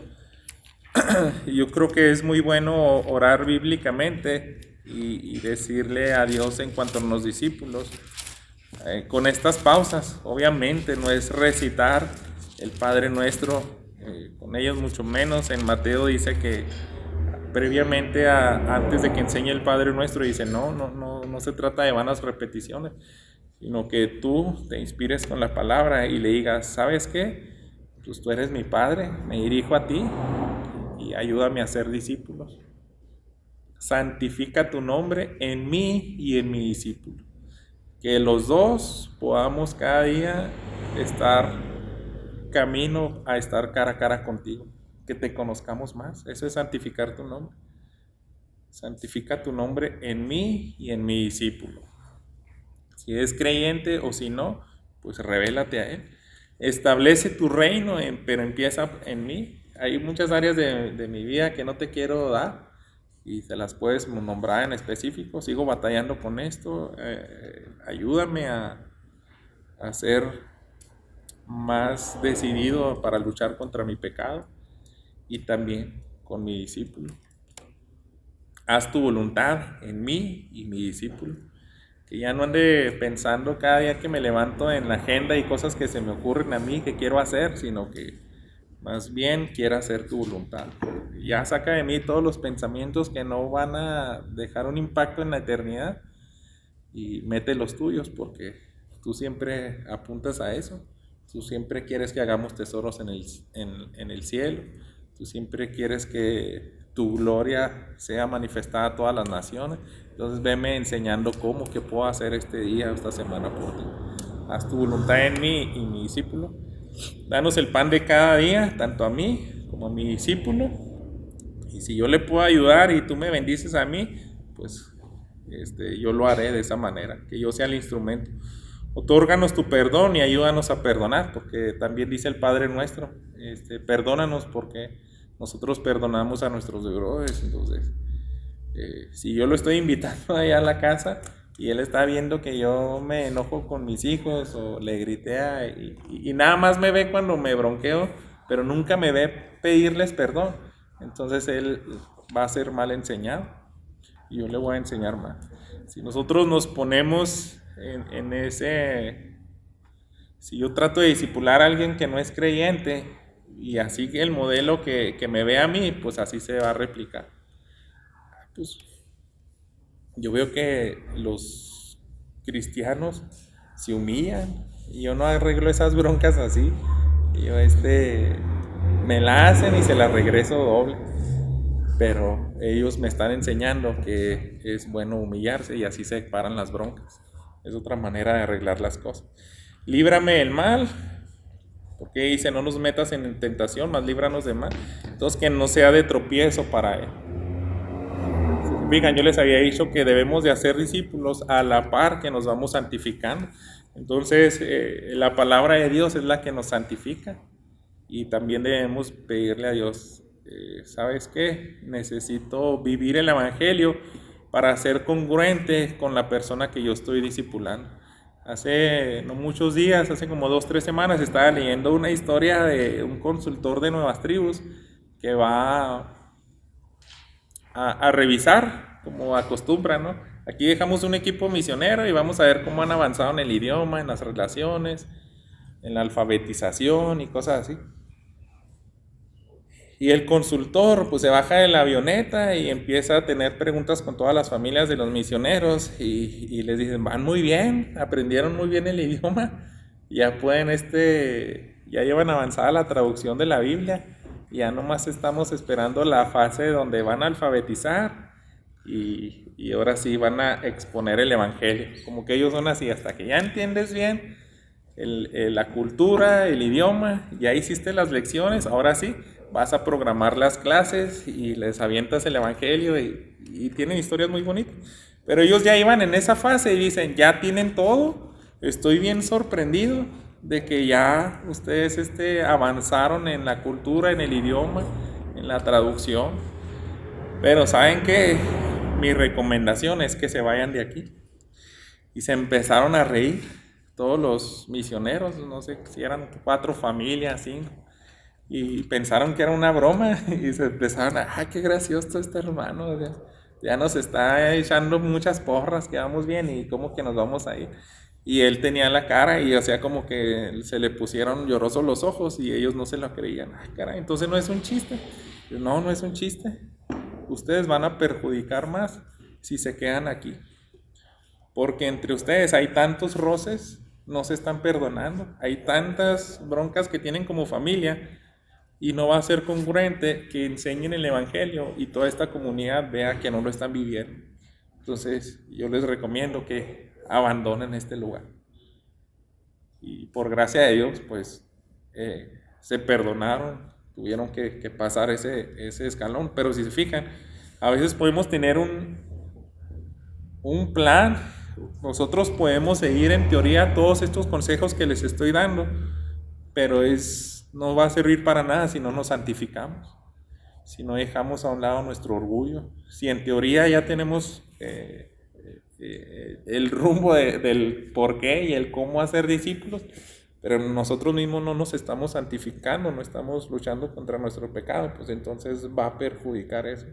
yo creo que es muy bueno orar bíblicamente y decirle a Dios en cuanto a los discípulos, con estas pausas. Obviamente no es recitar el Padre Nuestro, con ellos mucho menos. En Mateo dice que previamente, antes de que enseñe el Padre Nuestro, dice no se trata de vanas repeticiones, sino que tú te inspires con la palabra y le digas, ¿sabes qué? Pues tú eres mi Padre, me dirijo a ti y ayúdame a ser discípulos. Santifica tu nombre en mí y en mi discípulo. Que los dos podamos cada día estar camino a estar cara a cara contigo. Que te conozcamos más. Eso es santificar tu nombre. Santifica tu nombre en mí y en mi discípulo. Si es creyente o si no, pues revélate a él. Establece tu reino, pero empieza en mí. Hay muchas áreas de mi vida que no te quiero dar y te las puedes nombrar en específico. Sigo batallando con esto. Ayúdame a ser más decidido para luchar contra mi pecado y también con mi discípulo. Haz tu voluntad en mí y mi discípulo. Que ya no ande pensando cada día que me levanto en la agenda y cosas que se me ocurren a mí que quiero hacer, sino que más bien quiera hacer tu voluntad. Ya saca de mí todos los pensamientos que no van a dejar un impacto en la eternidad y mete los tuyos, porque tú siempre apuntas a eso. Tú siempre quieres que hagamos tesoros en el cielo. Tú siempre quieres que tu gloria sea manifestada a todas las naciones. Entonces veme enseñando qué puedo hacer este día, esta semana por ti. Haz tu voluntad en mí y mi discípulo. Danos el pan de cada día, tanto a mí como a mi discípulo. Y si yo le puedo ayudar y tú me bendices a mí, pues yo lo haré de esa manera, que yo sea el instrumento. Otórganos tu perdón y ayúdanos a perdonar, porque también dice el Padre Nuestro, perdónanos porque nosotros perdonamos a nuestros deudores. Entonces, si yo lo estoy invitando allá a la casa y él está viendo que yo me enojo con mis hijos o le grité y nada más me ve cuando me bronqueo, pero nunca me ve pedirles perdón, entonces él va a ser mal enseñado y yo le voy a enseñar mal. Si nosotros nos ponemos en ese, si yo trato de discipular a alguien que no es creyente y así el modelo que me ve a mí, pues así se va a replicar. Pues yo veo que los cristianos se humillan y yo no arreglo esas broncas así. Yo me la hacen y se la regreso doble, pero ellos me están enseñando que es bueno humillarse y así se paran las broncas. Es otra manera de arreglar las cosas. Líbrame del mal, porque dice no nos metas en tentación, mas líbranos del mal. Entonces que no sea de tropiezo para él. Fíjense, yo les había dicho que debemos de hacer discípulos a la par que nos vamos santificando. Entonces la palabra de Dios es la que nos santifica y también debemos pedirle a Dios, ¿sabes qué? Necesito vivir el evangelio para ser congruente con la persona que yo estoy discipulando. Hace no muchos días, hace como 2-3 semanas, estaba leyendo una historia de un consultor de Nuevas Tribus que va a revisar, como acostumbra, ¿no? Aquí dejamos un equipo misionero y vamos a ver cómo han avanzado en el idioma, en las relaciones, en la alfabetización y cosas así. Y el consultor pues se baja de la avioneta y empieza a tener preguntas con todas las familias de los misioneros y les dicen, van muy bien, aprendieron muy bien el idioma, ya pueden ya llevan avanzada la traducción de la Biblia, ya nomás estamos esperando la fase donde van a alfabetizar y ahora sí van a exponer el evangelio. Como que ellos son así, hasta que ya entiendes bien la cultura, el idioma, ya hiciste las lecciones, ahora sí vas a programar las clases y les avientas el evangelio y tienen historias muy bonitas. Pero ellos ya iban en esa fase y dicen, ya tienen todo, estoy bien sorprendido de que ya ustedes avanzaron en la cultura, en el idioma, en la traducción. Pero ¿saben qué? mi recomendación es que se vayan de aquí. Y se empezaron a reír todos los misioneros, no sé si eran 4 familias, 5, y pensaron que era una broma y se empezaron a, qué gracioso este hermano, ya nos está echando muchas porras, que vamos bien y cómo que nos vamos a ir. Y él tenía la cara y o sea como que se le pusieron llorosos los ojos y ellos no se lo creían. Caray, entonces no es un chiste. No, no es un chiste. Ustedes van a perjudicar más si se quedan aquí. Porque entre ustedes hay tantos roces, no se están perdonando. Hay tantas broncas que tienen como familia y no va a ser congruente que enseñen el evangelio y toda esta comunidad vea que no lo están viviendo. Entonces yo les recomiendo que abandonen este lugar. Y por gracia de Dios, pues se perdonaron, tuvieron que pasar ese escalón. Pero si se fijan, a veces podemos tener un plan. Nosotros podemos seguir en teoría todos estos consejos que les estoy dando, pero no va a servir para nada si no nos santificamos, si no dejamos a un lado nuestro orgullo. Si en teoría ya tenemos el rumbo del por qué y el cómo hacer discípulos, pero nosotros mismos no nos estamos santificando, no estamos luchando contra nuestro pecado, pues entonces va a perjudicar eso.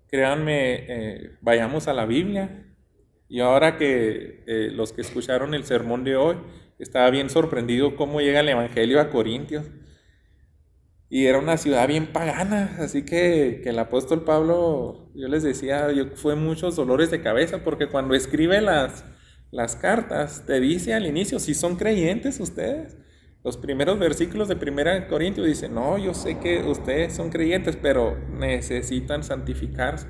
Créanme, vayamos a la Biblia. Y ahora que los que escucharon el sermón de hoy, estaba bien sorprendido cómo llega el evangelio a Corintios. Y era una ciudad bien pagana, así que el apóstol Pablo, yo les decía, fue muchos dolores de cabeza, porque cuando escribe las cartas, te dice al inicio, si son creyentes ustedes. Los primeros versículos de 1 Corintios dicen, no, yo sé que ustedes son creyentes, pero necesitan santificarse,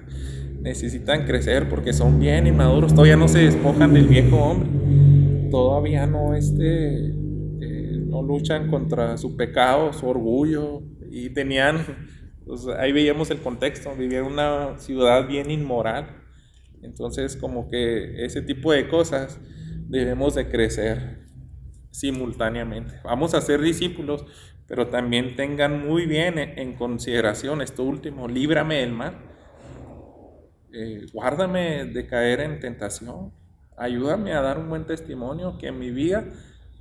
necesitan crecer porque son bien inmaduros, todavía no se despojan del viejo hombre, todavía no luchan contra su pecado, su orgullo, y tenían, pues ahí veíamos el contexto, vivían en una ciudad bien inmoral. Entonces como que ese tipo de cosas debemos de crecer simultáneamente. Vamos a ser discípulos, pero también tengan muy bien en consideración esto último: líbrame del mal, guárdame de caer en tentación, ayúdame a dar un buen testimonio, que en mi vida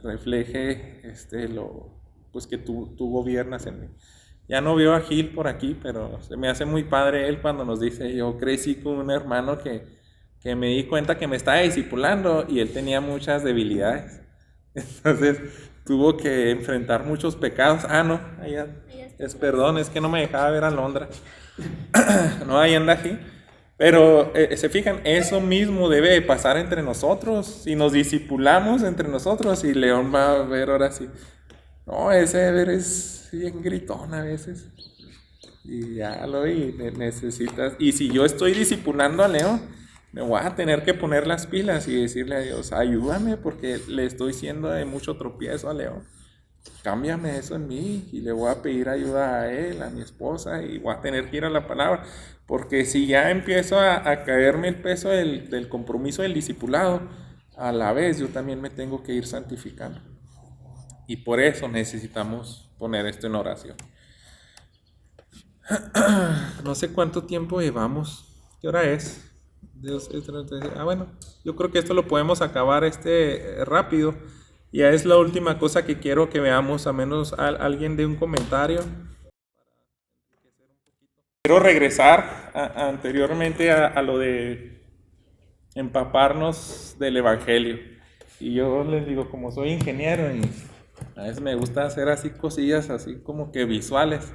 refleje pues que tú gobiernas en mí. Ya no veo a Gil por aquí, pero se me hace muy padre él cuando nos dice, yo crecí con un hermano que me di cuenta que me estaba discipulando y él tenía muchas debilidades. Entonces tuvo que enfrentar muchos pecados. No, allá es que no me dejaba ver a Londra. No, ahí anda aquí. Pero se fijan, eso mismo debe de pasar entre nosotros. Si nos discipulamos entre nosotros, y León va a ver ahora sí. No, ese es bien gritón a veces. Y ya lo necesitas. Y si yo estoy discipulando a León, me voy a tener que poner las pilas y decirle a Dios, ayúdame porque le estoy siendo de mucho tropiezo a León. Cámbiame eso en mí, y le voy a pedir ayuda a él, a mi esposa, y voy a tener que ir a la palabra. Porque si ya empiezo a caerme el peso del compromiso del discipulado, a la vez yo también me tengo que ir santificando. Y por eso necesitamos poner esto en oración. No sé cuánto tiempo llevamos. ¿Qué hora es? Bueno, yo creo que esto lo podemos acabar rápido. Ya es la última cosa que quiero que veamos, a menos alguien dé un comentario. Quiero regresar anteriormente a lo de empaparnos del evangelio. Y yo les digo, como soy ingeniero y a veces me gusta hacer así cosillas así como que visuales.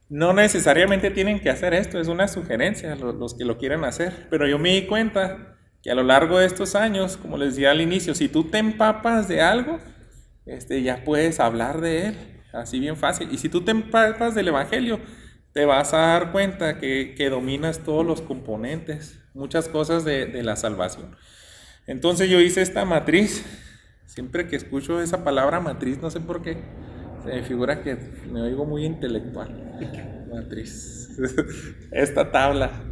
No necesariamente tienen que hacer esto, es una sugerencia los que lo quieran hacer. Pero yo me di cuenta que a lo largo de estos años, como les decía al inicio, si tú te empapas de algo, ya puedes hablar de él, así bien fácil. Y si tú te empapas del evangelio, te vas a dar cuenta que dominas todos los componentes, muchas cosas de la salvación. Entonces yo hice esta matriz. Siempre que escucho esa palabra matriz, no sé por qué, se me figura que me oigo muy intelectual. Matriz. Esta tabla,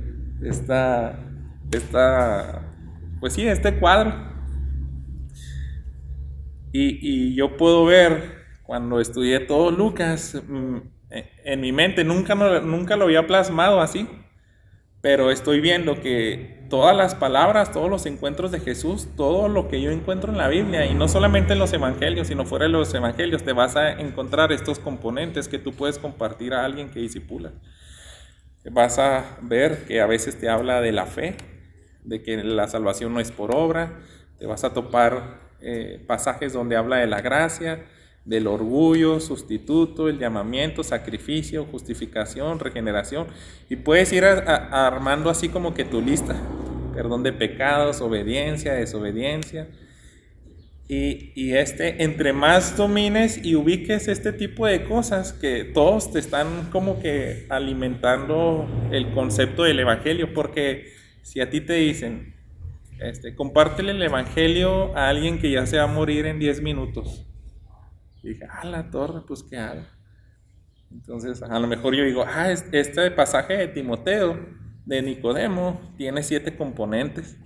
pues sí, este cuadro. Y yo puedo ver, cuando estudié todo Lucas, en mi mente, nunca lo había plasmado así, pero estoy viendo que todas las palabras, todos los encuentros de Jesús, todo lo que yo encuentro en la Biblia, y no solamente en los evangelios, sino fuera de los evangelios, te vas a encontrar estos componentes que tú puedes compartir a alguien que discipula. Vas a ver que a veces te habla de la fe, de que la salvación no es por obra, te vas a topar pasajes donde habla de la gracia, del orgullo, sustituto, el llamamiento, sacrificio, justificación, regeneración, y puedes ir armando así como que tu lista: perdón de pecados, obediencia, desobediencia, y entre más domines y ubiques este tipo de cosas, que todos te están como que alimentando el concepto del evangelio, porque si a ti te dicen, compártele el evangelio a alguien que ya se va a morir en 10 minutos, y dije, la torre, pues ¿qué hago? Entonces a lo mejor yo digo, este pasaje de Timoteo, de Nicodemo, tiene 7 componentes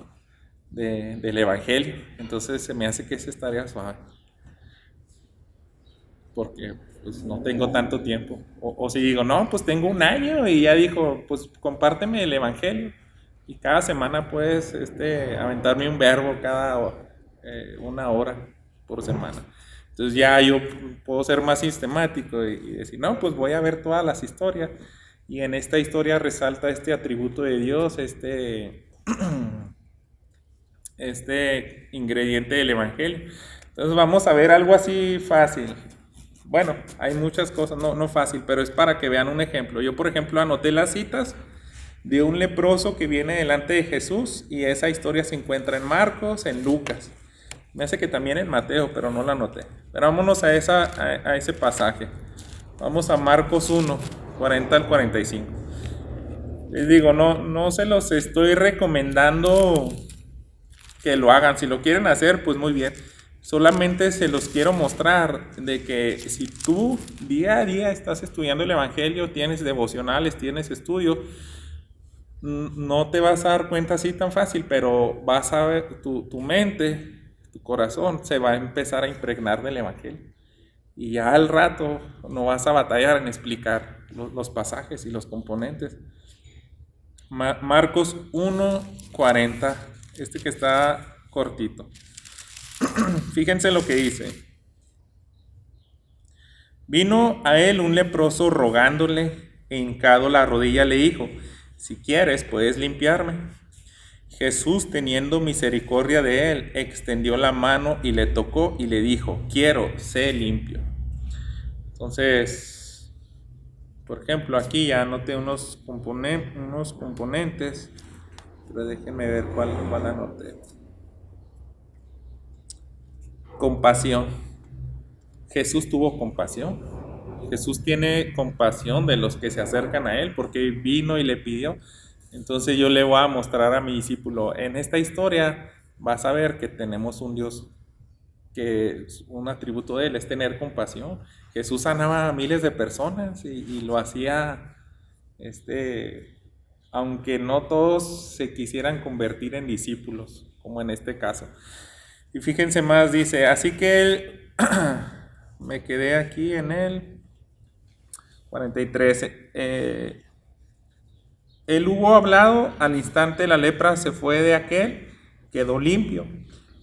del evangelio, entonces se me hace que ese estaría suave, porque pues no tengo tanto tiempo. O si digo, no, pues tengo un año, y ya dijo, pues compárteme el evangelio, y cada semana puedes aventarme un verbo cada una hora por semana. Entonces ya yo puedo ser más sistemático y decir, no, pues voy a ver todas las historias, y en esta historia resalta este atributo de Dios, este ingrediente del evangelio. Entonces vamos a ver algo así fácil. Bueno, hay muchas cosas, no fácil, pero es para que vean un ejemplo. Yo, por ejemplo, anoté las citas de un leproso que viene delante de Jesús, y esa historia se encuentra en Marcos, en Lucas. Me hace que también en Mateo, pero no la anoté. Pero vámonos a ese pasaje. Vamos a Marcos 1, 40 al 45. Les digo, no se los estoy recomendando que lo hagan. Si lo quieren hacer, pues muy bien. Solamente se los quiero mostrar de que si tú día a día estás estudiando el evangelio, tienes devocionales, tienes estudio, no te vas a dar cuenta así tan fácil, pero vas a ver tu mente, tu corazón se va a empezar a impregnar del evangelio, y ya al rato no vas a batallar en explicar los pasajes y los componentes. Marcos 1:40, que está cortito. Fíjense lo que dice: vino a él un leproso rogándole, e hincado la rodilla le dijo, si quieres puedes limpiarme. Jesús, teniendo misericordia de él, extendió la mano y le tocó y le dijo, quiero, sé limpio. Entonces, por ejemplo, aquí ya anoté unos componentes, pero déjenme ver cuál anoté. Compasión. Jesús tuvo compasión. Jesús tiene compasión de los que se acercan a él, porque vino y le pidió. Entonces yo le voy a mostrar a mi discípulo, en esta historia vas a ver que tenemos un Dios, que un atributo de él es tener compasión. Jesús sanaba a miles de personas y lo hacía, aunque no todos se quisieran convertir en discípulos, como en este caso. Y fíjense más, dice, así que él, me quedé aquí en el 43, él hubo hablado, al instante la lepra se fue de aquel, quedó limpio.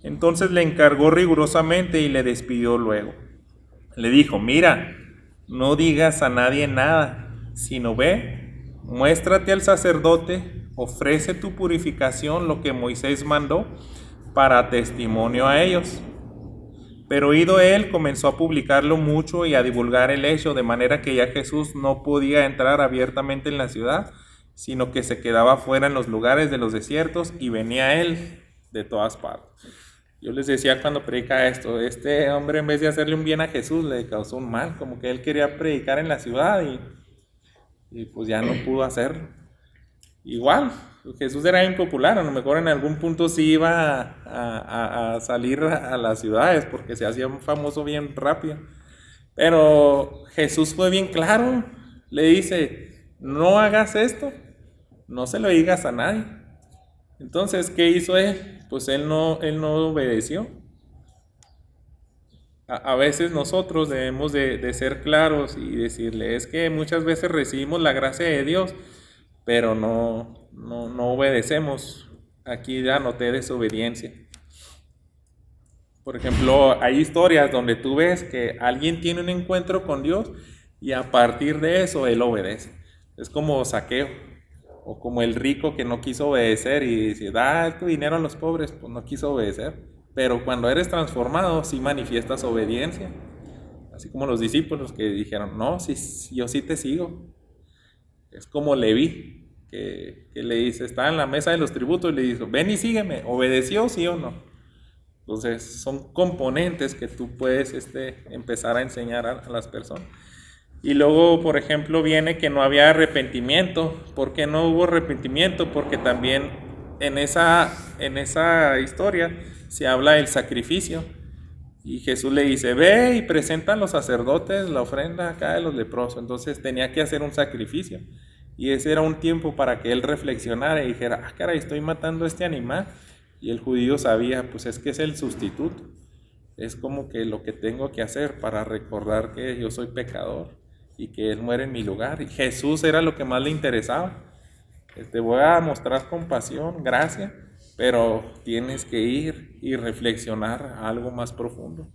Entonces le encargó rigurosamente y le despidió luego. Le dijo, mira, no digas a nadie nada, sino ve, muéstrate al sacerdote, ofrece tu purificación, lo que Moisés mandó, para testimonio a ellos. Pero oído él, comenzó a publicarlo mucho y a divulgar el hecho, de manera que ya Jesús no podía entrar abiertamente en la ciudad, sino que se quedaba fuera en los lugares de los desiertos, y venía a él de todas partes. Yo les decía cuando predica esto, este hombre, en vez de hacerle un bien a Jesús, le causó un mal, como que él quería predicar en la ciudad y pues ya no pudo hacerlo. Igual, Jesús era impopular, a lo mejor en algún punto sí iba a salir a las ciudades porque se hacía famoso bien rápido, pero Jesús fue bien claro, le dice, no hagas esto, no se lo digas a nadie. Entonces, ¿qué hizo él? Pues él no obedeció. a veces nosotros debemos de ser claros y decirle, es que muchas veces recibimos la gracia de Dios, pero no obedecemos. Aquí ya noté desobediencia. Por ejemplo, hay historias donde tú ves que alguien tiene un encuentro con Dios y a partir de eso él obedece. Es como Zaqueo, o como el rico que no quiso obedecer y dice, da tu dinero a los pobres, pues no quiso obedecer. Pero cuando eres transformado, sí manifiestas obediencia. Así como los discípulos que dijeron, no, sí, yo sí te sigo. Es como Leví, que le dice, está en la mesa de los tributos y le dice, ven y sígueme. ¿Obedeció, sí o no? Entonces son componentes que tú puedes empezar a enseñar a las personas. Y luego, por ejemplo, viene que no había arrepentimiento. ¿Por qué no hubo arrepentimiento? Porque también en esa historia se habla del sacrificio. Y Jesús le dice, ve y presenta a los sacerdotes la ofrenda acá de los leprosos. Entonces tenía que hacer un sacrificio. Y ese era un tiempo para que él reflexionara y dijera, ah, caray, estoy matando a este animal. Y el judío sabía, pues es que es el sustituto. Es como que lo que tengo que hacer para recordar que yo soy pecador y que Él muere en mi lugar. Y Jesús era lo que más le interesaba. Te voy a mostrar compasión, gracia, pero tienes que ir y reflexionar a algo más profundo,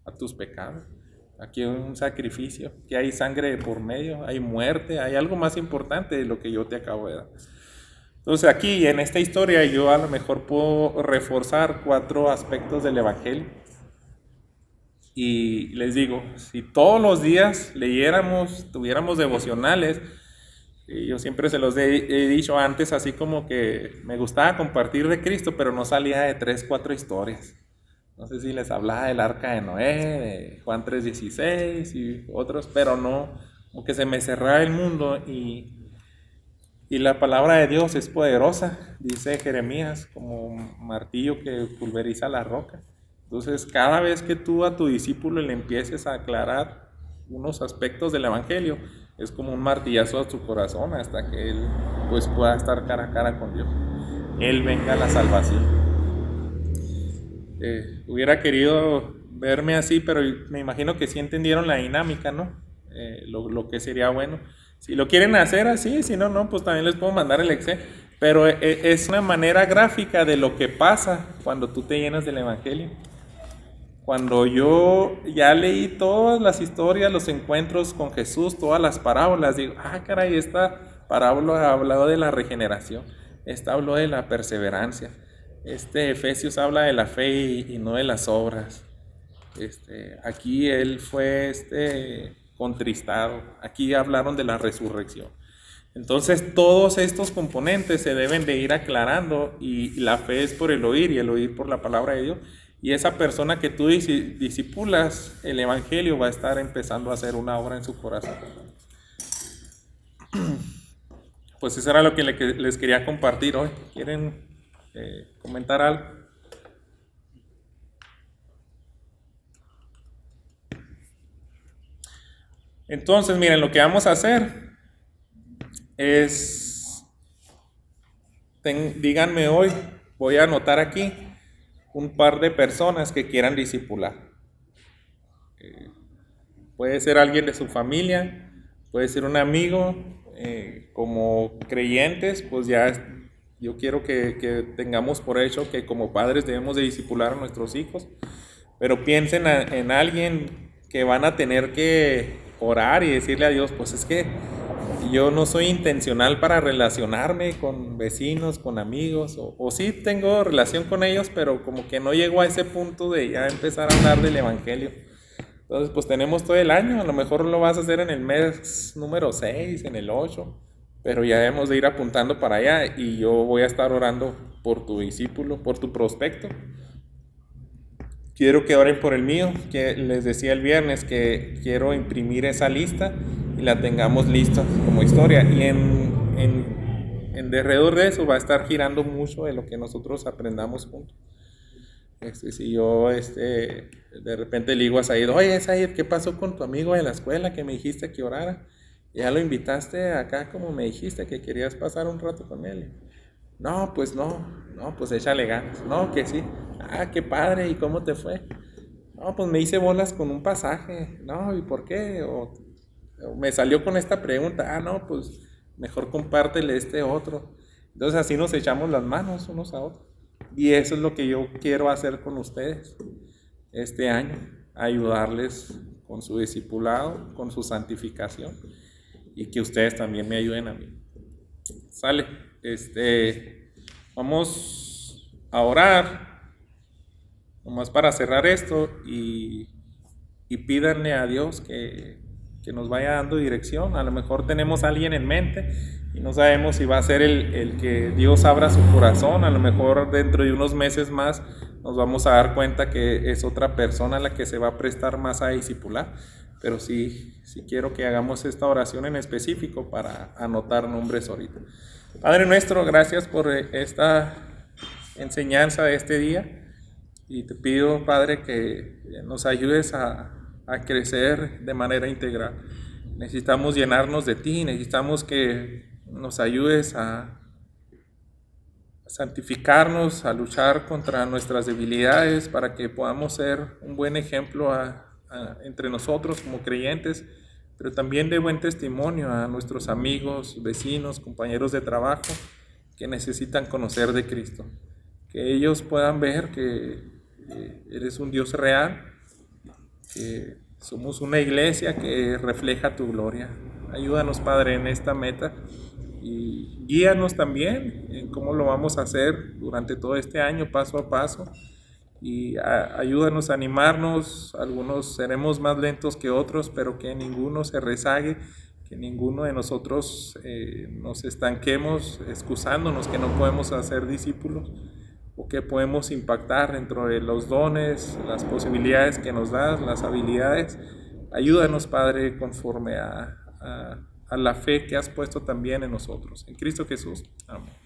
a tus pecados. Aquí hay un sacrificio, que hay sangre por medio, hay muerte, hay algo más importante de lo que yo te acabo de dar. Entonces aquí en esta historia yo a lo mejor puedo reforzar 4 aspectos del Evangelio. Y les digo, si todos los días leyéramos, tuviéramos devocionales, y yo siempre se los he dicho antes, así como que me gustaba compartir de Cristo, pero no salía de 3, 4 historias. No sé si les hablaba del Arca de Noé, de Juan 3:16 y otros, pero no, como que se me cerraba el mundo y la palabra de Dios es poderosa, dice Jeremías, como un martillo que pulveriza la roca. Entonces, cada vez que tú a tu discípulo le empieces a aclarar unos aspectos del Evangelio, es como un martillazo a su corazón hasta que él pues pueda estar cara a cara con Dios. Él venga a la salvación. Hubiera querido verme así, pero me imagino que sí entendieron la dinámica, ¿no? Lo que sería bueno. Si lo quieren hacer así, si no, pues también les puedo mandar el Excel. Pero es una manera gráfica de lo que pasa cuando tú te llenas del Evangelio. Cuando yo ya leí todas las historias, los encuentros con Jesús, todas las parábolas, digo, ah, caray, esta parábola ha hablado de la regeneración, esta habló de la perseverancia, Efesios habla de la fe y no de las obras. Aquí él fue contristado, aquí hablaron de la resurrección. Entonces todos estos componentes se deben de ir aclarando y la fe es por el oír y el oír por la palabra de Dios. Y esa persona que tú discipulas, el Evangelio va a estar empezando a hacer una obra en su corazón. Pues eso era lo que les quería compartir hoy. ¿Quieren comentar algo? Entonces, miren, lo que vamos a hacer es, díganme hoy, voy a anotar aquí un par de personas que quieran discipular. Puede ser alguien de su familia, puede ser un amigo, como creyentes, pues ya yo quiero que tengamos por hecho que como padres debemos de discipular a nuestros hijos, pero piensen en alguien que van a tener que orar y decirle a Dios, pues es que yo no soy intencional para relacionarme con vecinos, con amigos, o sí tengo relación con ellos, pero como que no llego a ese punto de ya empezar a hablar del Evangelio. Entonces, pues tenemos todo el año, a lo mejor lo vas a hacer en el mes número 6, en el 8, pero ya debemos de ir apuntando para allá y yo voy a estar orando por tu discípulo, por tu prospecto. Quiero que oren por el mío, que les decía el viernes que quiero imprimir esa lista y la tengamos lista como historia. Y en derredor de eso va a estar girando mucho de lo que nosotros aprendamos juntos. Si yo de repente le digo a Said, oye Said, ¿qué pasó con tu amigo de la escuela que me dijiste que orara? ¿Ya lo invitaste acá como me dijiste que querías pasar un rato con él? No, pues échale ganas. No, que sí. Ah, qué padre, ¿y cómo te fue? No, pues me hice bolas con un pasaje. No, ¿y por qué? O me salió con esta pregunta. No, pues mejor compártele este otro. Entonces así nos echamos las manos unos a otros. Y eso es lo que yo quiero hacer con ustedes este año. Ayudarles con su discipulado, con su santificación. Y que ustedes también me ayuden a mí. Sale. Vamos a orar. Nomás para cerrar esto y pídanle a Dios que nos vaya dando dirección. A lo mejor tenemos a alguien en mente y no sabemos si va a ser el que Dios abra su corazón. A lo mejor dentro de unos meses más nos vamos a dar cuenta que es otra persona la que se va a prestar más a discipular. Pero sí quiero que hagamos esta oración en específico para anotar nombres ahorita. Padre nuestro, gracias por esta enseñanza de este día. Y te pido, Padre, que nos ayudes a crecer de manera integral. Necesitamos llenarnos de ti, necesitamos que nos ayudes a santificarnos, a luchar contra nuestras debilidades para que podamos ser un buen ejemplo entre nosotros como creyentes, pero también de buen testimonio a nuestros amigos, vecinos, compañeros de trabajo que necesitan conocer de Cristo. Que ellos puedan ver que eres un Dios real, que somos una iglesia que refleja tu gloria. Ayúdanos, Padre, en esta meta y guíanos también en cómo lo vamos a hacer durante todo este año, paso a paso. Y ayúdanos a animarnos. Algunos seremos más lentos que otros, pero que ninguno se rezague, que ninguno de nosotros nos estanquemos excusándonos que no podemos hacer discípulos o que podemos impactar dentro de los dones, las posibilidades que nos das, las habilidades. Ayúdanos, Padre, conforme a la fe que has puesto también en nosotros. En Cristo Jesús. Amén.